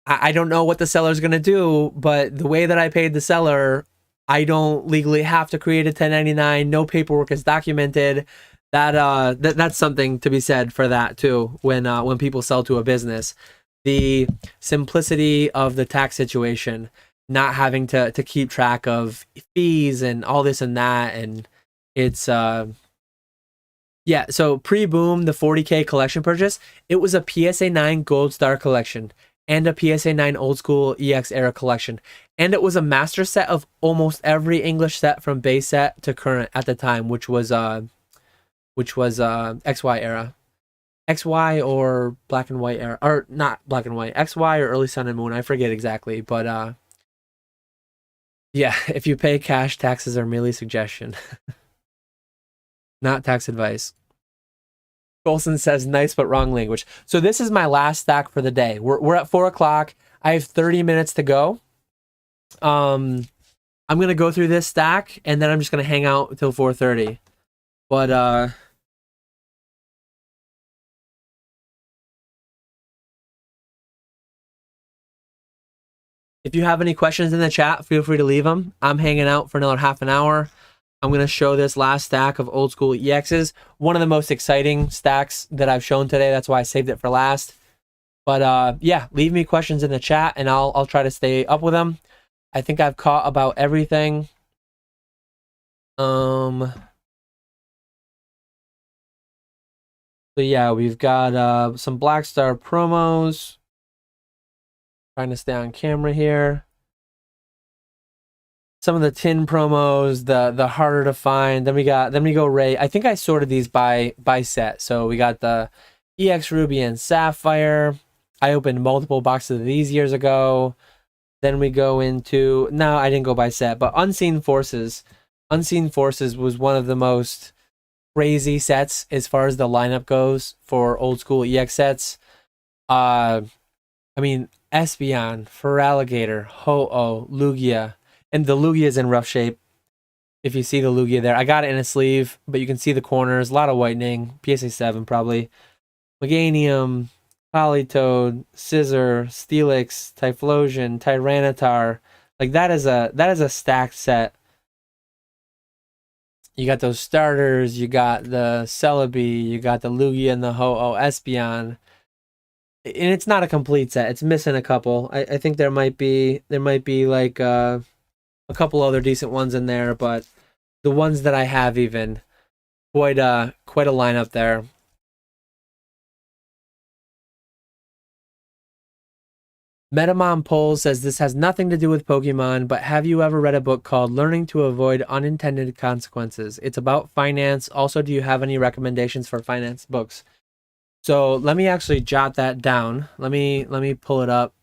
I don't know what the seller's going to do, but the way that I paid the seller, I don't legally have to create a 1099. No paperwork is documented. That's something to be said for that too. When people sell to a business, the simplicity of the tax situation, not having to keep track of fees and all this and that, and it's yeah. So pre-boom, the 40K collection purchase, it was a PSA 9 Gold Star collection and a PSA 9 Old Skool EX era collection, and it was a master set of almost every English set from base set to current at the time, which was XY era. XY or black and white era, or not black and white, XY or early sun and moon, I forget exactly, but yeah, if you pay cash, taxes are merely suggestion. Not tax advice. Colson says nice but wrong language. So this is my last stack for the day. We're at 4 o'clock. I have 30 minutes to go. I'm gonna go through this stack and then I'm just gonna hang out until 4:30. But If you have any questions in the chat, feel free to leave them. I'm hanging out for another half an hour. I'm going to show this last stack of Old Skool EXs. One of the most exciting stacks that I've shown today. That's why I saved it for last. But yeah, leave me questions in the chat and I'll try to stay up with them. I think I've caught about everything. So yeah, we've got some Black Star promos. Trying to stay on camera here. Some of the tin promos, the harder to find. Then we go Ray. I think I sorted these by set. So we got the EX Ruby and Sapphire. I opened multiple boxes of these years ago. Then we go into, no, I didn't go by set, but Unseen Forces. Unseen Forces was one of the most crazy sets as far as the lineup goes for Old Skool EX sets. I mean, Espeon, Feraligatr, Ho-Oh, Lugia. And the Lugia is in rough shape. If you see the Lugia there. I got it in a sleeve, but you can see the corners. A lot of whitening. PSA 7 probably. Meganium, Politoed, Scizor, Steelix, Typhlosion, Tyranitar. Like that is a stacked set. You got those starters, you got the Celebi, you got the Lugia and the Ho-Oh Espeon. And it's not a complete set. It's missing a couple. I think there might be like a couple other decent ones in there, but the ones that I have even quite a lineup there. Metamon Pole says this has nothing to do with Pokemon, but have you ever read a book called Learning to Avoid Unintended Consequences? It's about finance. Also, do you have any recommendations for finance books? So let me actually jot that down. Let me pull it up.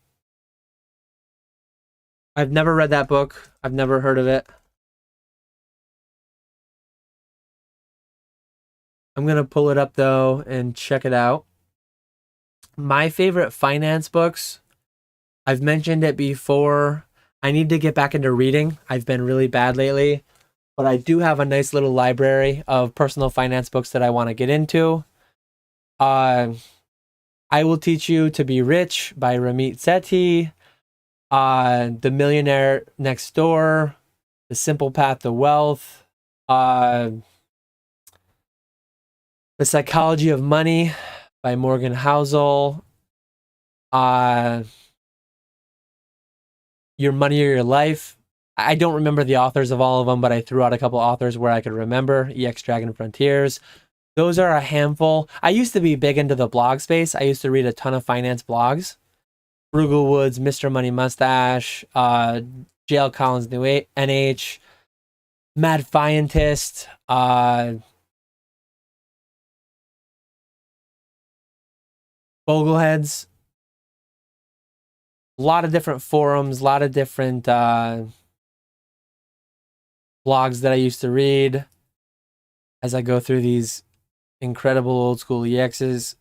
I've never read that book. I've never heard of it. I'm going to pull it up though and check it out. My favorite finance books, I've mentioned it before. I need to get back into reading. I've been really bad lately, but I do have a nice little library of personal finance books that I want to get into. I Will Teach You to Be Rich by Ramit Sethi. The Millionaire Next Door. The Simple Path to Wealth. The Psychology of Money by Morgan Housel. Your Money or Your Life. I don't remember the authors of all of them, but I threw out a couple authors where I could remember. EX Dragon Frontiers. Those are a handful. I used to be big into the blog space. I used to read a ton of finance blogs. Frugal Woods, Mr. Money Mustache, JL Collins New NH, Mad Fientist, Bogleheads. A lot of different forums, a lot of different blogs that I used to read as I go through these incredible Old Skool EXs.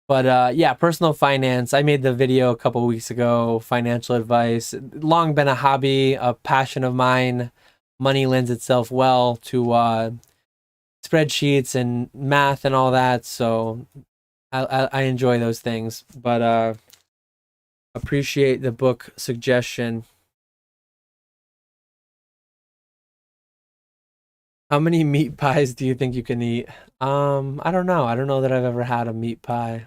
But yeah, personal finance. I made the video a couple weeks ago. Financial advice. Long been a hobby, a passion of mine. Money lends itself well to spreadsheets and math and all that. So I enjoy those things. But appreciate the book suggestion. How many meat pies do you think you can eat? I don't know. I don't know that I've ever had a meat pie.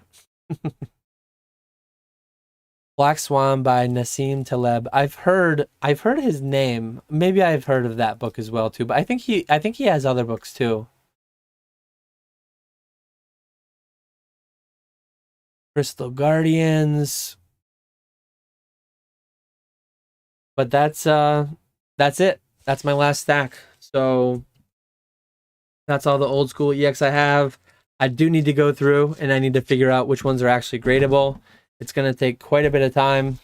Black Swan by Nassim Taleb. I've heard his name. Maybe I've heard of that book as well too, but I think he has other books too. Crystal Guardians. But that's it. That's my last stack. So that's all the Old Skool EX I have. I do need to go through and I need to figure out which ones are actually gradable. It's going to take quite a bit of time.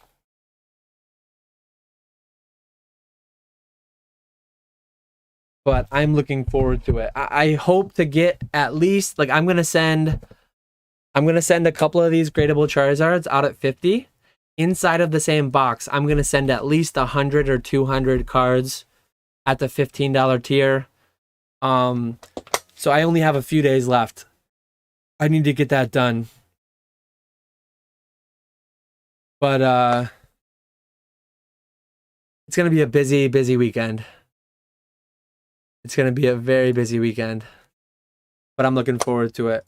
But I'm looking forward to it. I hope to get at least, like, I'm going to send a couple of these gradable Charizards out at 50. Inside of the same box, I'm going to send at least 100 or 200 cards at the $15 tier. So I only have a few days left. I need to get that done. But It's going to be a busy, busy weekend. It's going to be a very busy weekend. But I'm looking forward to it.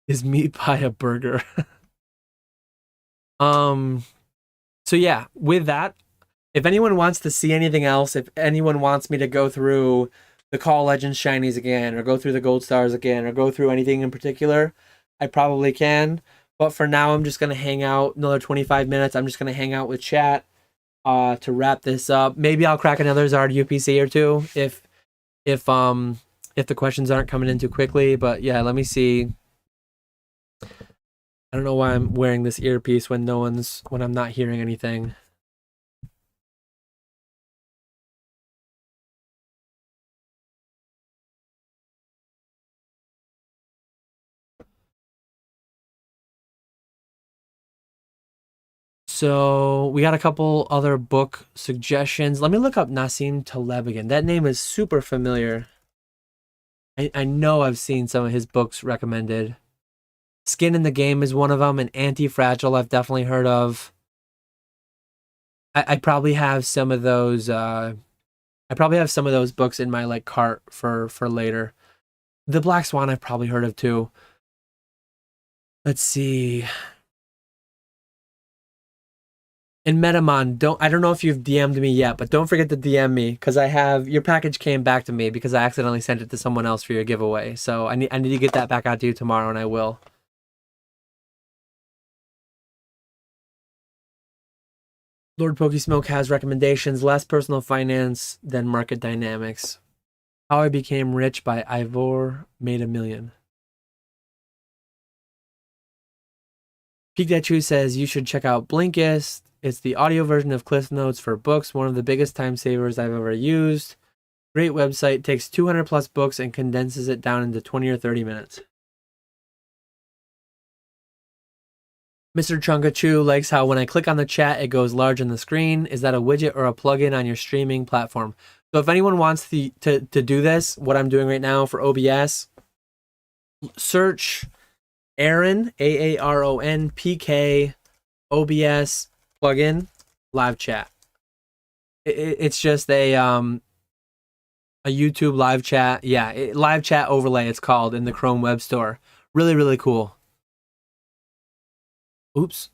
Is meat pie a burger? So yeah, with that, if anyone wants to see anything else, if anyone wants me to go through the Call Legends Shinies again, or go through the Gold Stars again, or go through anything in particular, I probably can. But for now, I'm just gonna hang out another 25 minutes. I'm just gonna hang out with chat to wrap this up. Maybe I'll crack another Zard UPC or two if if the questions aren't coming in too quickly. But yeah, let me see. I don't know why I'm wearing this earpiece when I'm not hearing anything. So we got a couple other book suggestions. Let me look up Nassim Taleb again. That name is super familiar. I know I've seen some of his books recommended. Skin in the Game is one of them, and Anti-Fragile I've definitely heard of. I probably have some of those. I probably have some of those books in my like cart for later. The Black Swan I've probably heard of too. Let's see. And Metamon, I don't know if you've DM'd me yet, but don't forget to DM me because your package came back to me because I accidentally sent it to someone else for your giveaway. So I need to get that back out to you tomorrow, and I will. Lord Pokesmoke has recommendations: less personal finance than market dynamics. How I Became Rich by Ivor Made a Million. Pikachu says you should check out Blinkist. It's the audio version of Cliff Notes for books, one of the biggest time savers I've ever used. Great website, takes 200 plus books and condenses it down into 20 or 30 minutes. Mr. Chunkachu likes how when I click on the chat, it goes large on the screen. Is that a widget or a plugin on your streaming platform? So if anyone wants to do this, what I'm doing right now for OBS, search Aaron, Aaron, PK, OBS plugin, live chat. It's just a YouTube live chat. Yeah, live chat overlay it's called in the Chrome Web Store. Really, really cool. Oops.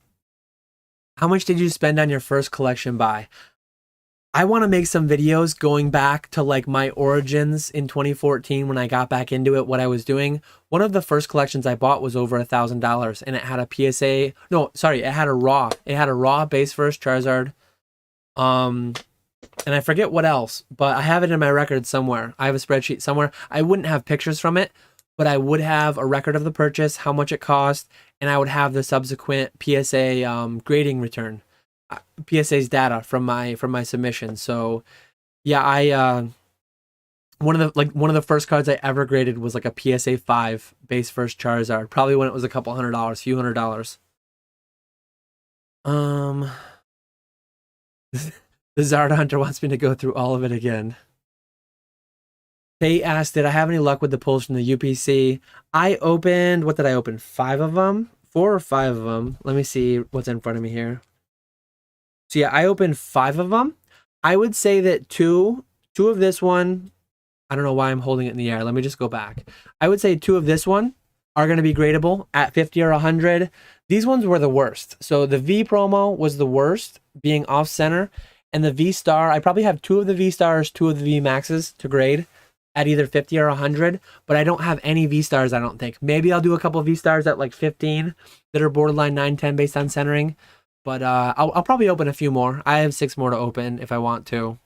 How much did you spend on your first collection buy? I want to make some videos going back to like my origins in 2014 when I got back into it, what I was doing. One of the first collections I bought was over $1,000 and it had a PSA. No, sorry, it had a raw. It had a raw base first Charizard. And I forget what else, but I have it in my records somewhere. I have a spreadsheet somewhere. I wouldn't have pictures from it, but I would have a record of the purchase, how much it cost, and I would have the subsequent PSA grading return, PSA's data from my submission. So, yeah, I one of the first cards I ever graded was like a PSA 5 base first Charizard, probably when it was a couple $100, few $100. The Zard Hunter wants me to go through all of it again. They asked, did I have any luck with the pulls from the UPC? I opened, what did I open? 5 of them? 4 or 5 of them. Let me see what's in front of me here. So yeah, I opened 5 of them. I would say that two of this one, I don't know why I'm holding it in the air. Let me just go back. I would say 2 of this one are going to be gradable at 50 or 100. These ones were the worst. So the V promo was the worst, being off center. And the V Star, I probably have 2 of the V Stars, 2 of the V Maxes to grade at either 50 or 100, but I don't have any V Stars, I don't think. Maybe I'll do a couple of V Stars at like 15 that are borderline 9-10 based on centering, but I'll probably open a few more. I have 6 more to open if I want to.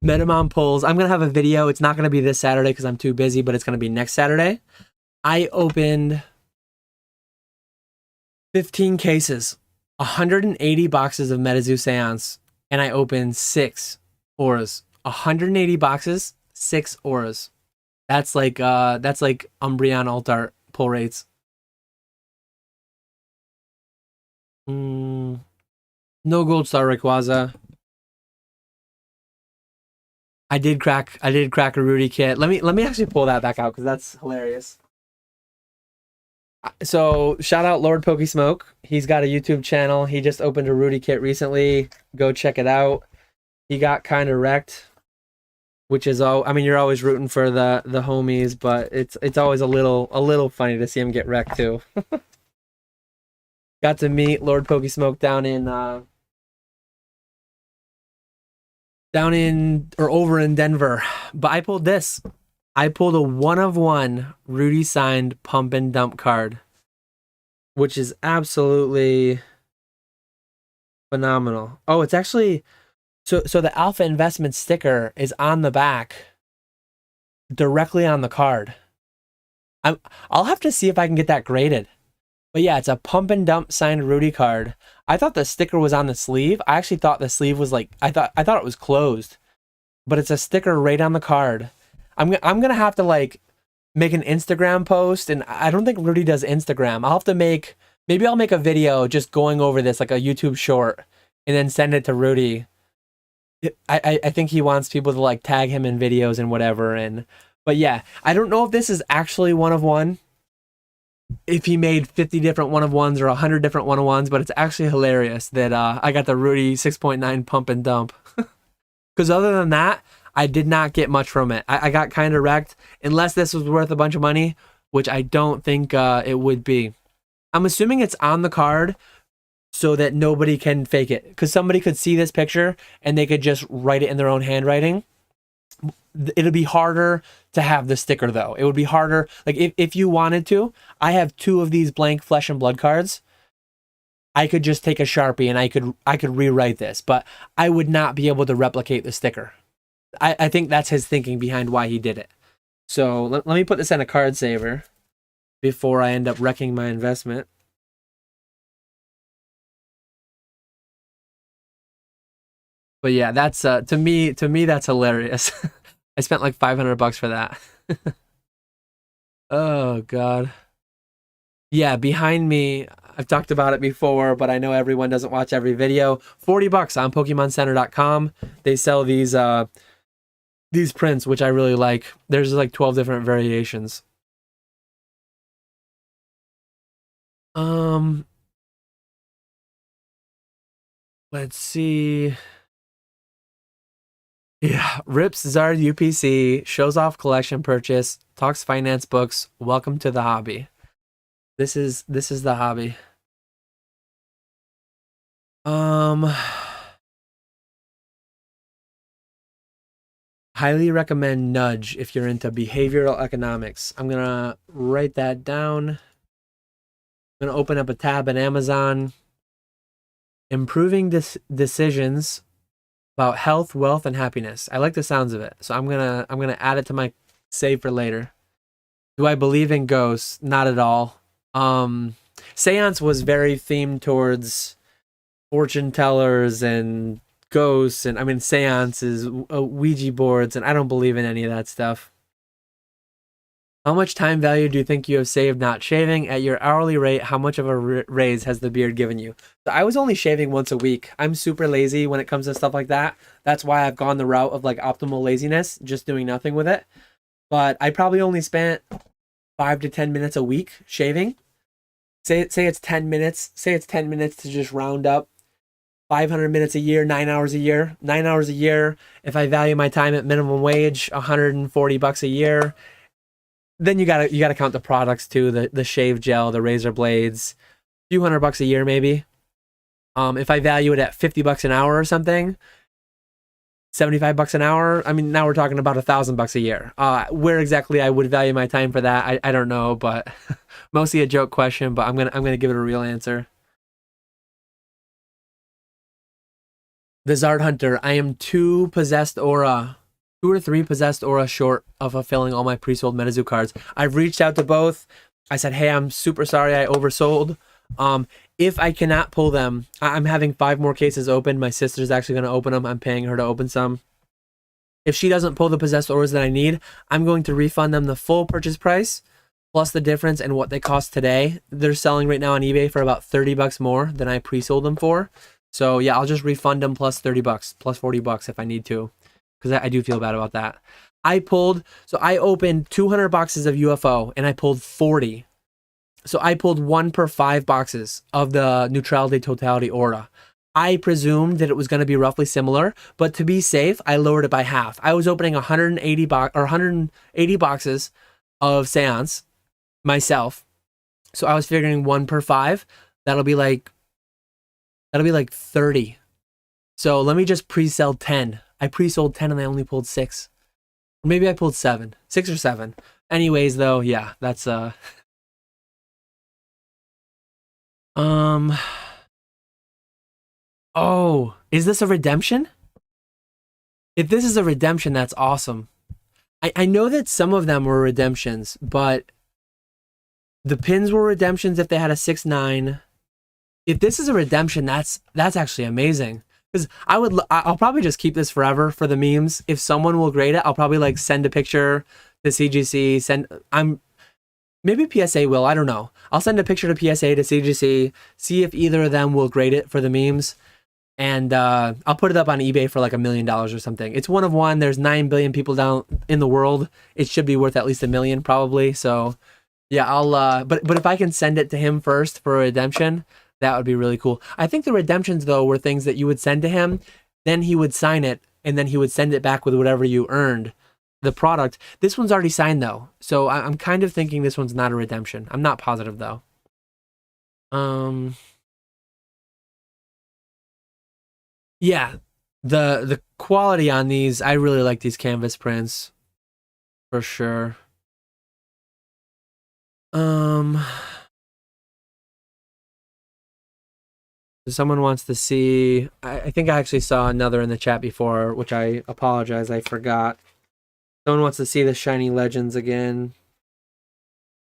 Metamon pulls. I'm going to have a video. It's not going to be this Saturday because I'm too busy, but it's going to be next Saturday. I opened 15 cases, 180 boxes of Metazoo Seance, and I opened 6 auras. 180 boxes, 6 auras. That's like Umbreon Alt Art pull rates. No gold star Rayquaza. I did crack a Rudy kit. Let me actually pull that back out because that's hilarious. So shout out Lord Pokesmoke. He's got a YouTube channel. He just opened a Rudy kit recently. Go check it out. He got kind of wrecked, which is all. I mean, you're always rooting for the homies, but it's always a little funny to see him get wrecked too. Got to meet Lord Pokesmoke down in or over in Denver. But I pulled this. I pulled a 1-of-1 Rudy signed pump and dump card, which is absolutely phenomenal. Oh, it's actually so the Alpha Investment sticker is on the back, directly on the card. I'll have to see if I can get that graded. But yeah, it's a pump and dump signed Rudy card. I thought the sticker was on the sleeve. I actually thought the sleeve was like I thought it was closed, but it's a sticker right on the card. I'm gonna have to like make an Instagram post, and I don't think Rudy does Instagram. I'll have to maybe I'll make a video just going over this, like a YouTube short, and then send it to Rudy. I think he wants people to like tag him in videos and whatever. But yeah, I don't know if this is actually 1-of-1. If he made 50 different 1-of-1s or 100 different 1-of-1s, but it's actually hilarious that I got the Rudy 6.9 pump and dump. Because other than that, I did not get much from it. I got kind of wrecked, unless this was worth a bunch of money, which I don't think it would be. I'm assuming it's on the card so that nobody can fake it. Because somebody could see this picture and they could just write it in their own handwriting. It'll be harder to have the sticker though. It would be harder. Like if you wanted to, I have 2 of these blank Flesh and Blood cards. I could just take a Sharpie and I could rewrite this, but I would not be able to replicate the sticker. I think that's his thinking behind why he did it. So let me put this in a card saver before I end up wrecking my investment. But yeah, that's to me that's hilarious. I spent like $500 for that. Oh god. Yeah, behind me, I've talked about it before, but I know everyone doesn't watch every video. $40 on PokemonCenter.com. They sell these prints, which I really like. There's like 12 different variations. Let's see. Yeah, rips Zard UPC, shows off collection purchase, talks finance books. Welcome to the hobby. This is the hobby. Highly recommend Nudge if you're into behavioral economics. I'm gonna write that down. I'm gonna open up a tab at Amazon. Improving decisions about health, wealth, and happiness. I like the sounds of it, so I'm gonna add it to my save for later. Do I believe in ghosts? Not at all. Seance was very themed towards fortune tellers and ghosts, and I mean seances, Ouija boards, and I don't believe in any of that stuff. How much time value do you think you have saved not shaving? At your hourly rate, how much of a raise has the beard given you? So I was only shaving once a week. I'm super lazy when it comes to stuff like that. That's why I've gone the route of like optimal laziness, just doing nothing with it. But I probably only spent 5 to 10 minutes a week shaving. Say it's 10 minutes. Say it's 10 minutes to just round up. 500 minutes a year, 9 hours a year. 9 hours a year. If I value my time at minimum wage, $140 a year. Then you gotta count the products too, the shave gel, the razor blades, a few $100 a year maybe. If I value it at $50 an hour or something, $75 an hour. I mean, now we're talking about $1,000 a year. Where exactly I would value my time for that, I don't know, but mostly a joke question. But I'm gonna give it a real answer. The Zard Hunter. I am 2 possessed aura. 2 or 3 possessed aura short of fulfilling all my pre-sold MetaZoo cards. I've reached out to both. I said, hey, I'm super sorry I oversold. If I cannot pull them, I'm having 5 more cases open. My sister's actually going to open them. I'm paying her to open some. If she doesn't pull the possessed auras that I need, I'm going to refund them the full purchase price, plus the difference in what they cost today. They're selling right now on eBay for about 30 bucks more than I pre-sold them for. So yeah, I'll just refund them plus 30 bucks, plus 40 bucks if I need to, because I do feel bad about that. I opened 200 boxes of UFO and I pulled 40. So I pulled 1 per 5 boxes of the Neutrality Totality Aura. I presumed that it was going to be roughly similar, but to be safe, I lowered it by half. I was opening 180 boxes of Seance myself. So I was figuring 1 per 5. That'll be like 30. So let me just pre-sell 10. I pre-sold 10 and I only pulled 6. Or maybe I pulled 7. 6 or 7. Anyways, though, yeah, that's oh, is this a redemption? If this is a redemption, that's awesome. I know that some of them were redemptions, but the pins were redemptions if they had a 6-9. If this is a redemption, that's actually amazing. Because I'll probably just keep this forever for the memes. If someone will grade it, I'll probably like send a picture to CGC. Maybe PSA will, I don't know. I'll send a picture to PSA to CGC, see if either of them will grade it for the memes. And I'll put it up on eBay for like $1 million or something. It's one of one. There's 9 billion people down in the world. It should be worth at least $1 million probably. So yeah, I'll but if I can send it to him first for a redemption, that would be really cool. I think the redemptions though were things that you would send to him, then he would sign it, and then he would send it back with whatever you earned, the product. This one's already signed though, so I'm kind of thinking this one's not a redemption. I'm not positive though. Yeah, the quality on these, I really like these canvas prints for sure. Someone wants to see, I think I actually saw another in the chat before, which I apologize, I forgot. Someone wants to see the Shiny Legends again.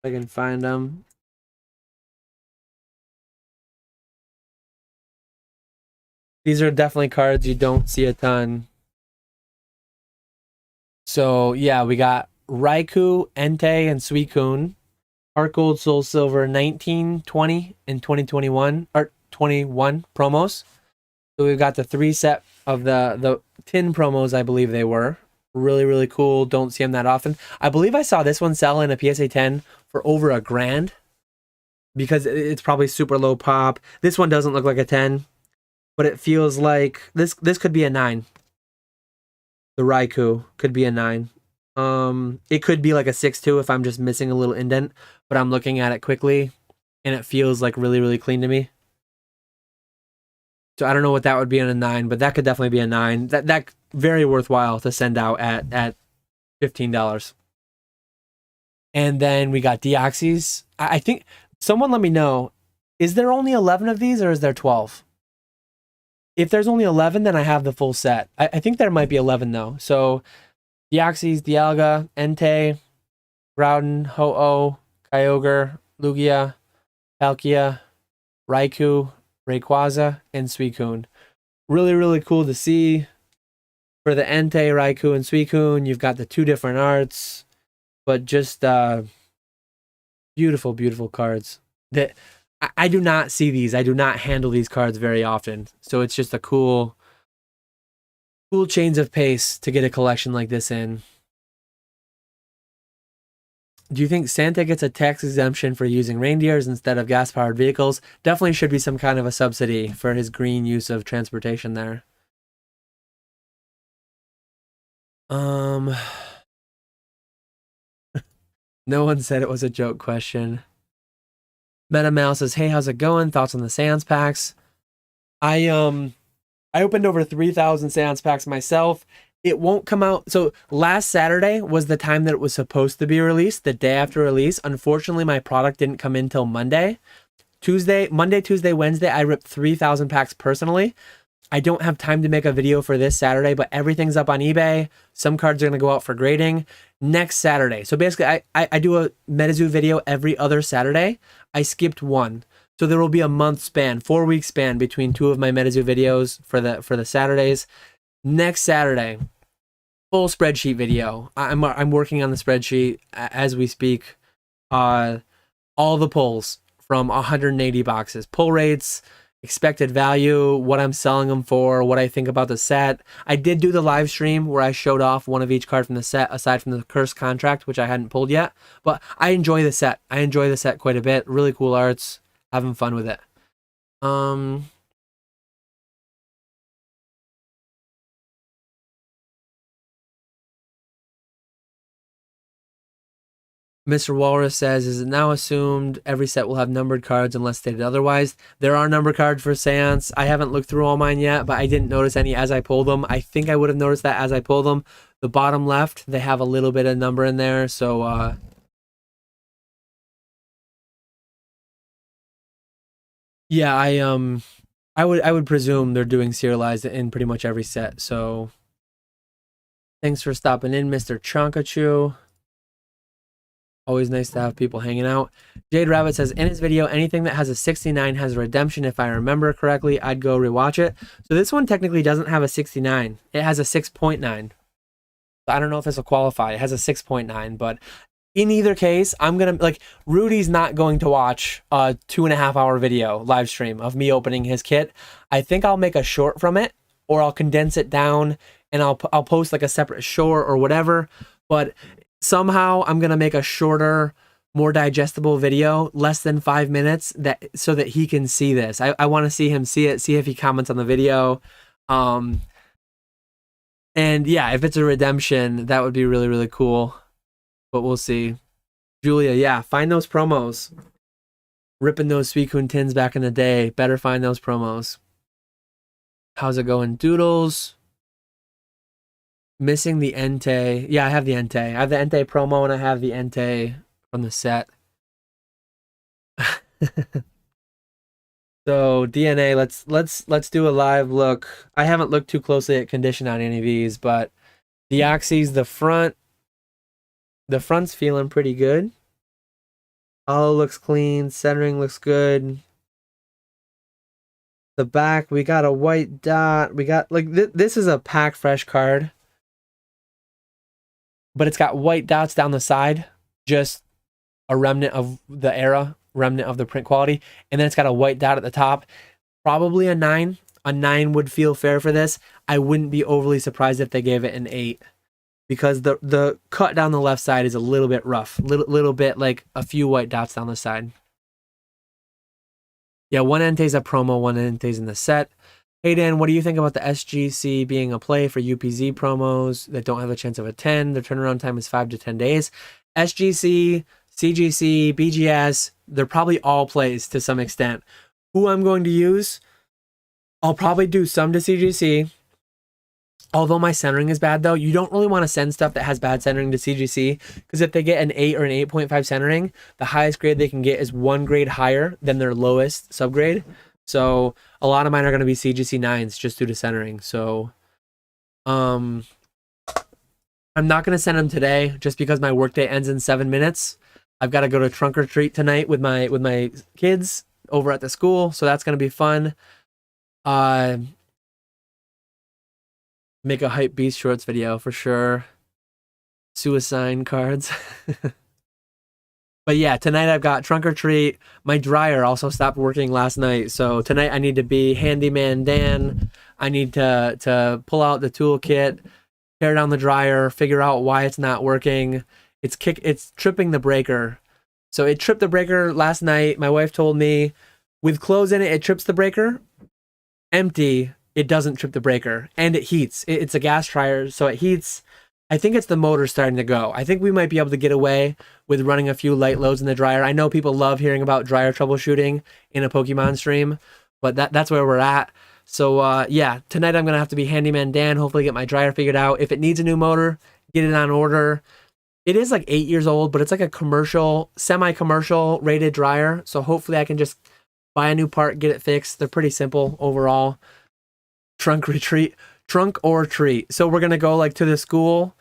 If I can find them. These are definitely cards you don't see a ton. So yeah, we got Raikou, Entei, and Suicune. Heart Gold, Soul Silver, 19, 20, and 2021, or 21 promos. So we've got the 3 set of the tin promos, I believe they were. Really, really cool. Don't see them that often. I believe I saw this one sell in a PSA 10 for over $1,000 because it's probably super low pop. This one doesn't look like a 10, but it feels like this could be a 9. The Raikou could be a 9. It could be like a 6-2 if I'm just missing a little indent, but I'm looking at it quickly and it feels like really, really clean to me. So I don't know what that would be in a 9, but that could definitely be a 9. That very worthwhile to send out at $15. And then we got Deoxys. I think someone let me know, is there only 11 of these or is there 12? If there's only 11, then I have the full set. I think there might be 11 though. So Deoxys, Dialga, Entei, Groudon, Ho-Oh, Kyogre, Lugia, Palkia, Raikou, Rayquaza, and Suicune. Really, really cool to see. For the Entei, Raikou, and Suicune, you've got the 2 different arts, but just beautiful, beautiful cards. That I do not see these. I do not handle these cards very often. So it's just a cool change of pace to get a collection like this in. Do you think Santa gets a tax exemption for using reindeers instead of gas-powered vehicles? Definitely should be some kind of a subsidy for his green use of transportation there. No one said it was a joke question. MetaMail says, hey, how's it going? Thoughts on the Seance packs? I opened over 3,000 Seance packs myself. It won't come out. So last Saturday was the time that it was supposed to be released, the day after release. Unfortunately, my product didn't come in till Monday. Monday, Tuesday, Wednesday, I ripped 3,000 packs personally. I don't have time to make a video for this Saturday, but everything's up on eBay. Some cards are going to go out for grading next Saturday. So basically, I do a MetaZoo video every other Saturday. I skipped one. So there will be a month span, 4-week span between 2 of my MetaZoo videos for the Saturdays. Next Saturday, full spreadsheet video. I'm working on the spreadsheet as we speak. all the pulls from 180 boxes, pull rates, expected value, what I'm selling them for, what I think about the set. I did do the live stream where I showed off one of each card from the set, aside from the cursed contract, which I hadn't pulled yet. But I enjoy the set. I enjoy the set quite a bit. Really cool arts. Having fun with it. Mr. Walrus says, is it now assumed every set will have numbered cards unless stated otherwise? There are number cards for Seance. I haven't looked through all mine yet, but I didn't notice any as I pulled them. I think I would have noticed that as I pulled them. The bottom left, they have a little bit of number in there, so yeah, I would presume they're doing serialized in pretty much every set. So thanks for stopping in, Mr. Chonkachu. Always nice to have people hanging out. Jade Rabbit says, in his video, anything that has a 69 has a redemption. If I remember correctly, I'd go rewatch it. So this one technically doesn't have a 69. It has a 6.9. I don't know if this will qualify. It has a 6.9, but in either case, I'm going to, like, Rudy's not going to watch a 2.5 hour video live stream of me opening his kit. I think I'll make a short from it, or I'll condense it down and I'll post like a separate short or whatever. But somehow I'm going to make a shorter, more digestible video, less than 5 minutes, so that he can see this. I want to see him see it, see if he comments on the video. And yeah, if it's a redemption, that would be really, really cool. But we'll see. Julia, yeah, find those promos. Ripping those Suicune tins back in the day. Better find those promos. How's it going, Doodles? Missing the Entei. Yeah, I have the Entei. I have the Entei promo and I have the Entei from the set. So DNA, let's do a live look. I haven't looked too closely at condition on any of these, but the Oxys, the front's feeling pretty good. Hollow looks clean. Centering looks good. The back, we got a white dot. We got, like, this is a pack fresh card, but it's got white dots down the side, just a remnant of the era, remnant of the print quality, and then it's got a white dot at the top. Probably a 9. A 9 would feel fair for this. I wouldn't be overly surprised if they gave it an 8, because the cut down the left side is a little bit rough, little bit like a few white dots down the side. Yeah, one Entei's a promo, one Entei's in the set. Hey Dan, what do you think about the SGC being a play for UPZ promos that don't have a chance of a 10? The turnaround time is 5 to 10 days. SGC, CGC, BGS, they're probably all plays to some extent. Who I'm going to use, I'll probably do some to CGC. Although my centering is bad, though, you don't really want to send stuff that has bad centering to CGC, because if they get an 8 or an 8.5 centering, the highest grade they can get is 1 grade higher than their lowest subgrade. So a lot of mine are going to be CGC 9s just due to centering. So I'm not going to send them today just because my workday ends in 7 minutes. I've got to go to trunk or treat tonight with my kids over at the school, so that's going to be fun. Make a hype beast shorts video for sure. Suicide cards. But yeah, tonight I've got trunk or treat. My dryer also stopped working last night, so tonight I need to be handyman Dan. I need to pull out the toolkit, tear down the dryer, figure out why it's not working. It's tripping the breaker. So it tripped the breaker last night. My wife told me with clothes in it, it trips the breaker. Empty, it doesn't trip the breaker, and it heats. It's a gas dryer, so it heats. I think it's the motor starting to go. I think we might be able to get away with running a few light loads in the dryer. I know people love hearing about dryer troubleshooting in a Pokemon stream, but that's where we're at. So yeah, tonight I'm going to have to be handyman Dan, hopefully get my dryer figured out. If it needs a new motor, get it on order. It is like 8 years old, but it's like a commercial, semi-commercial rated dryer. So hopefully I can just buy a new part, get it fixed. They're pretty simple overall. Trunk or treat. So we're going to go like to the school.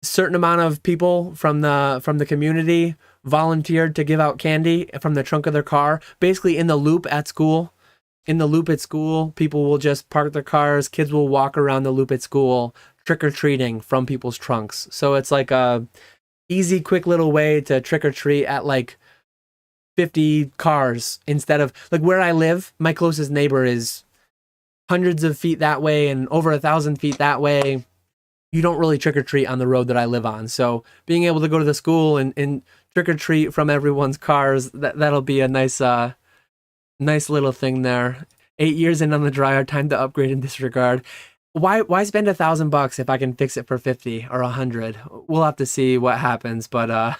Certain amount of people from the community volunteered to give out candy from the trunk of their car, basically in the loop at school. In the loop at school, people will just park their cars, kids will walk around the loop at school trick-or-treating from people's trunks. So it's like a easy, quick little way to trick or treat at like 50 cars instead of like where I live. My closest neighbor is hundreds of feet that way and over 1,000 feet that way. You don't really trick or treat on the road that I live on. So being able to go to the school and trick or treat from everyone's cars, that'll be a nice nice little thing there. 8 years in on the dryer, time to upgrade in this regard. Why spend $1,000 if I can fix it for 50 or 100? We'll have to see what happens, but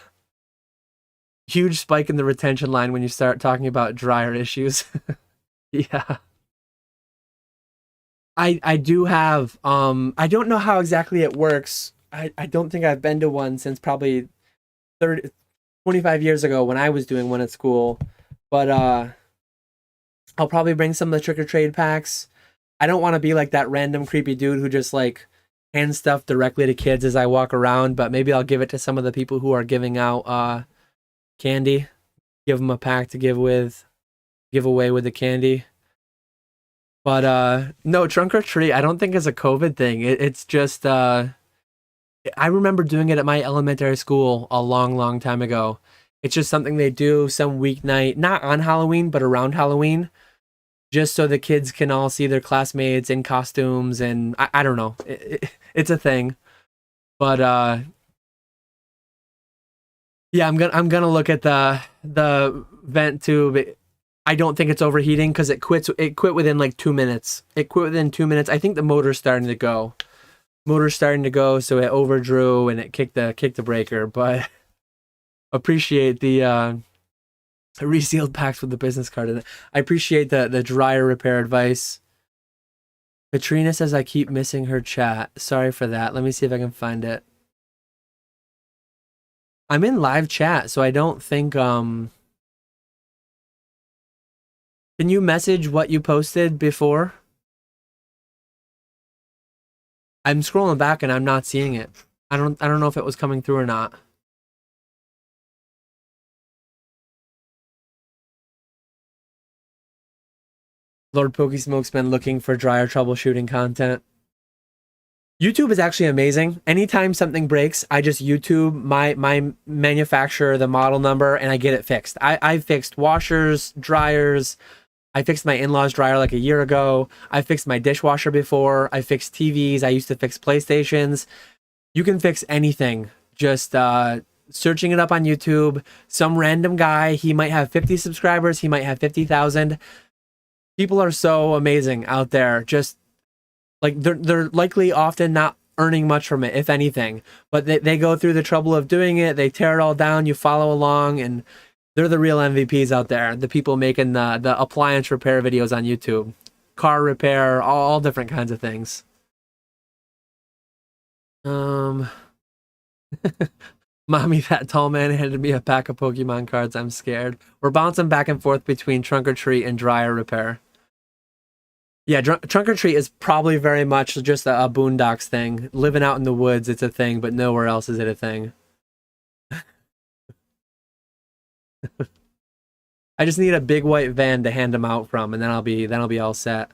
huge spike in the retention line when you start talking about dryer issues. Yeah. I do have I don't know how exactly it works. I don't think I've been to one since probably 25 years ago when I was doing one at school. But I'll probably bring some of the trick or trade packs. I don't want to be like that random creepy dude who just like hands stuff directly to kids as I walk around, but maybe I'll give it to some of the people who are giving out candy. Give them a pack to give away with the candy. But no, trunk or treat, I don't think is a COVID thing. It's just I remember doing it at my elementary school a long, long time ago. It's just something they do some weeknight, not on Halloween, but around Halloween, just so the kids can all see their classmates in costumes. And I don't know, it's a thing. But yeah, I'm gonna look at the vent tube. I don't think it's overheating because it quit within like 2 minutes. It quit within 2 minutes. I think the motor's starting to go. So it overdrew and it kicked the breaker. But appreciate the resealed packs with the business card in it. I appreciate the dryer repair advice. Katrina says I keep missing her chat. Sorry for that. Let me see if I can find it. I'm in live chat, so I don't think Can you message what you posted before? I'm scrolling back and I'm not seeing it. I don't know if it was coming through or not. Lord Pokesmoke's been looking for dryer troubleshooting content. YouTube is actually amazing. Anytime something breaks, I just YouTube my manufacturer, the model number, and I get it fixed. I fixed washers, dryers. I fixed my in-laws dryer like a year ago. I fixed my dishwasher before. I fixed TVs. I used to fix PlayStations. You can fix anything. Just searching it up on YouTube. Some random guy, he might have 50 subscribers. He might have 50,000. People are so amazing out there. Just like they're likely often not earning much from it, if anything. But they go through the trouble of doing it. They tear it all down. You follow along and they're the real MVPs out there. The people making the appliance repair videos on YouTube. Car repair, all different kinds of things. Mommy, that tall man handed me a pack of Pokemon cards. I'm scared. We're bouncing back and forth between trunk or treat and dryer repair. Yeah, trunk or treat is probably very much just a Boondocks thing. Living out in the woods, it's a thing, but nowhere else is it a thing. I just need a big white van to hand them out from, and then I'll be all set.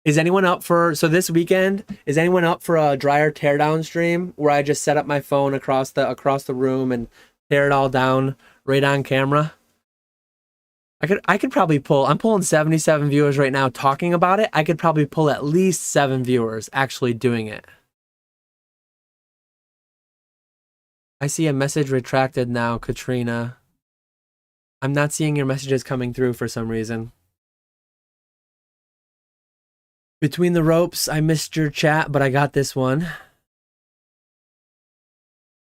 Is anyone up for this weekend? Is anyone up for a dryer teardown stream where I just set up my phone across the room and tear it all down right on camera? I could probably pull. I'm pulling 77 viewers right now talking about it. I could probably pull at least 7 viewers actually doing it. I see a message retracted now, Katrina. I'm not seeing your messages coming through for some reason. Between the ropes, I missed your chat, but I got this one.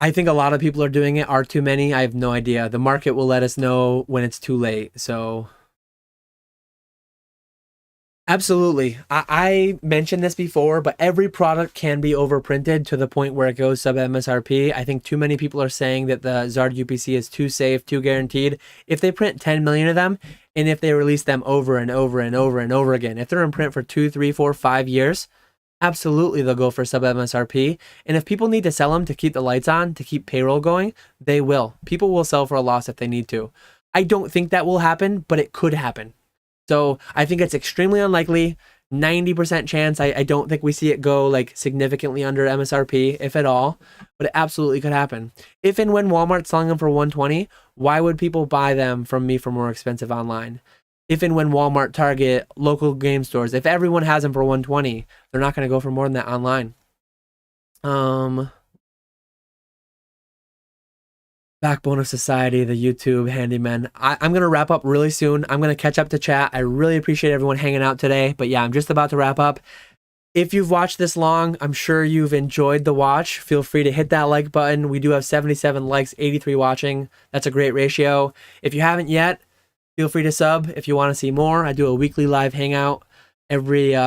I think a lot of people are doing it. Are too many? I have no idea. The market will let us know when it's too late, so... Absolutely. I mentioned this before, but every product can be overprinted to the point where it goes sub MSRP. I think too many people are saying that the Zard UPC is too safe, too guaranteed. If they print 10 million of them, and if they release them over and over and over and over again, if they're in print for 2, 3, 4, 5 years, absolutely they'll go for sub MSRP. And if people need to sell them to keep the lights on, to keep payroll going, they will. People will sell for a loss if they need to. I don't think that will happen, but it could happen. So I think it's extremely unlikely. 90% chance. I don't think we see it go like significantly under MSRP, if at all, but it absolutely could happen. If and when Walmart's selling them for 120, why would people buy them from me for more expensive online? If and when Walmart, Target, local game stores, if everyone has them for 120, they're not going to go for more than that online. Backbone of society, the YouTube handyman. I'm going to wrap up really soon. I'm going to catch up to chat. I really appreciate everyone hanging out today. But yeah, I'm just about to wrap up. If you've watched this long, I'm sure you've enjoyed the watch. Feel free to hit that like button. We do have 77 likes, 83 watching. That's a great ratio. If you haven't yet, feel free to sub if you want to see more. I do a weekly live hangout every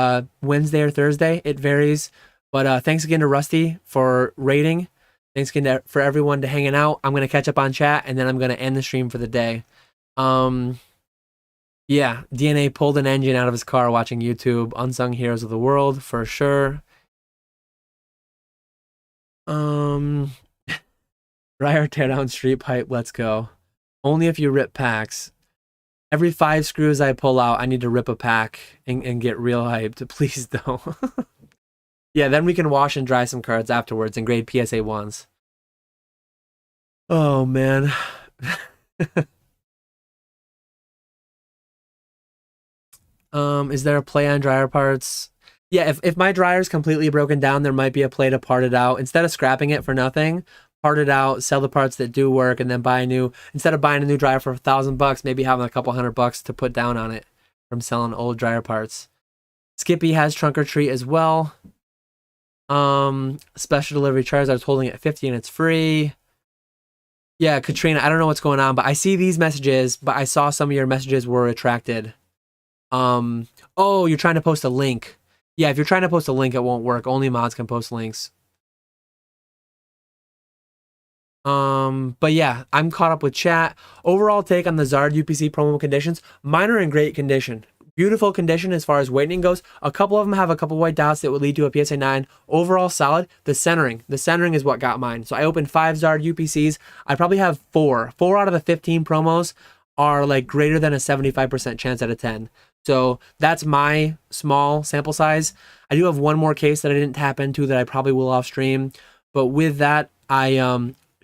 Wednesday or Thursday. It varies. But thanks again to Rusty for rating. Thanks again for everyone to hanging out. I'm going to catch up on chat, and then I'm going to end the stream for the day. Yeah, DNA pulled an engine out of his car watching YouTube. Unsung Heroes of the World, for sure. Dryer tear down street pipe, let's go. Only if you rip packs. Every 5 screws I pull out, I need to rip a pack and get real hyped. Please don't. Yeah, then we can wash and dry some cards afterwards and grade PSA 1s. Oh, man. Is there a play on dryer parts? Yeah, if my dryer's completely broken down, there might be a play to part it out. Instead of scrapping it for nothing, part it out, sell the parts that do work, and then buy a new, instead of buying a new dryer for $1,000, maybe having a couple $100 to put down on it from selling old dryer parts. Skippy has Trunk or Treat as well. Special delivery Charizard's holding it at 50 and it's free. Yeah, Katrina, I don't know what's going on, but I see these messages, but I saw some of your messages were retracted. Oh, you're trying to post a link. Yeah, if you're trying to post a link, it won't work. Only mods can post links. But yeah, I'm caught up with chat. Overall take on the Zard UPC promo conditions. Mine are in great condition. Beautiful condition as far as weighting goes. A couple of them have a couple white dots that would lead to a PSA 9. Overall solid. The centering is what got mine. So I opened 5 Zard UPCs. I probably have 4. 4 out of the 15 promos are like greater than a 75% chance out of 10. So that's my small sample size. I do have one more case that I didn't tap into that I probably will off stream. But with that,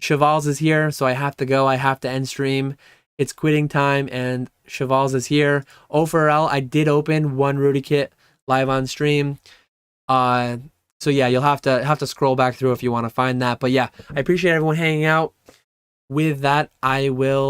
Cheval's is here, so I have to go. I have to end stream. It's quitting time, and Cheval's is here. O4L, I did open 1 Rudy kit live on stream. So yeah, you'll have to scroll back through if you want to find that. But yeah, I appreciate everyone hanging out. With that, I will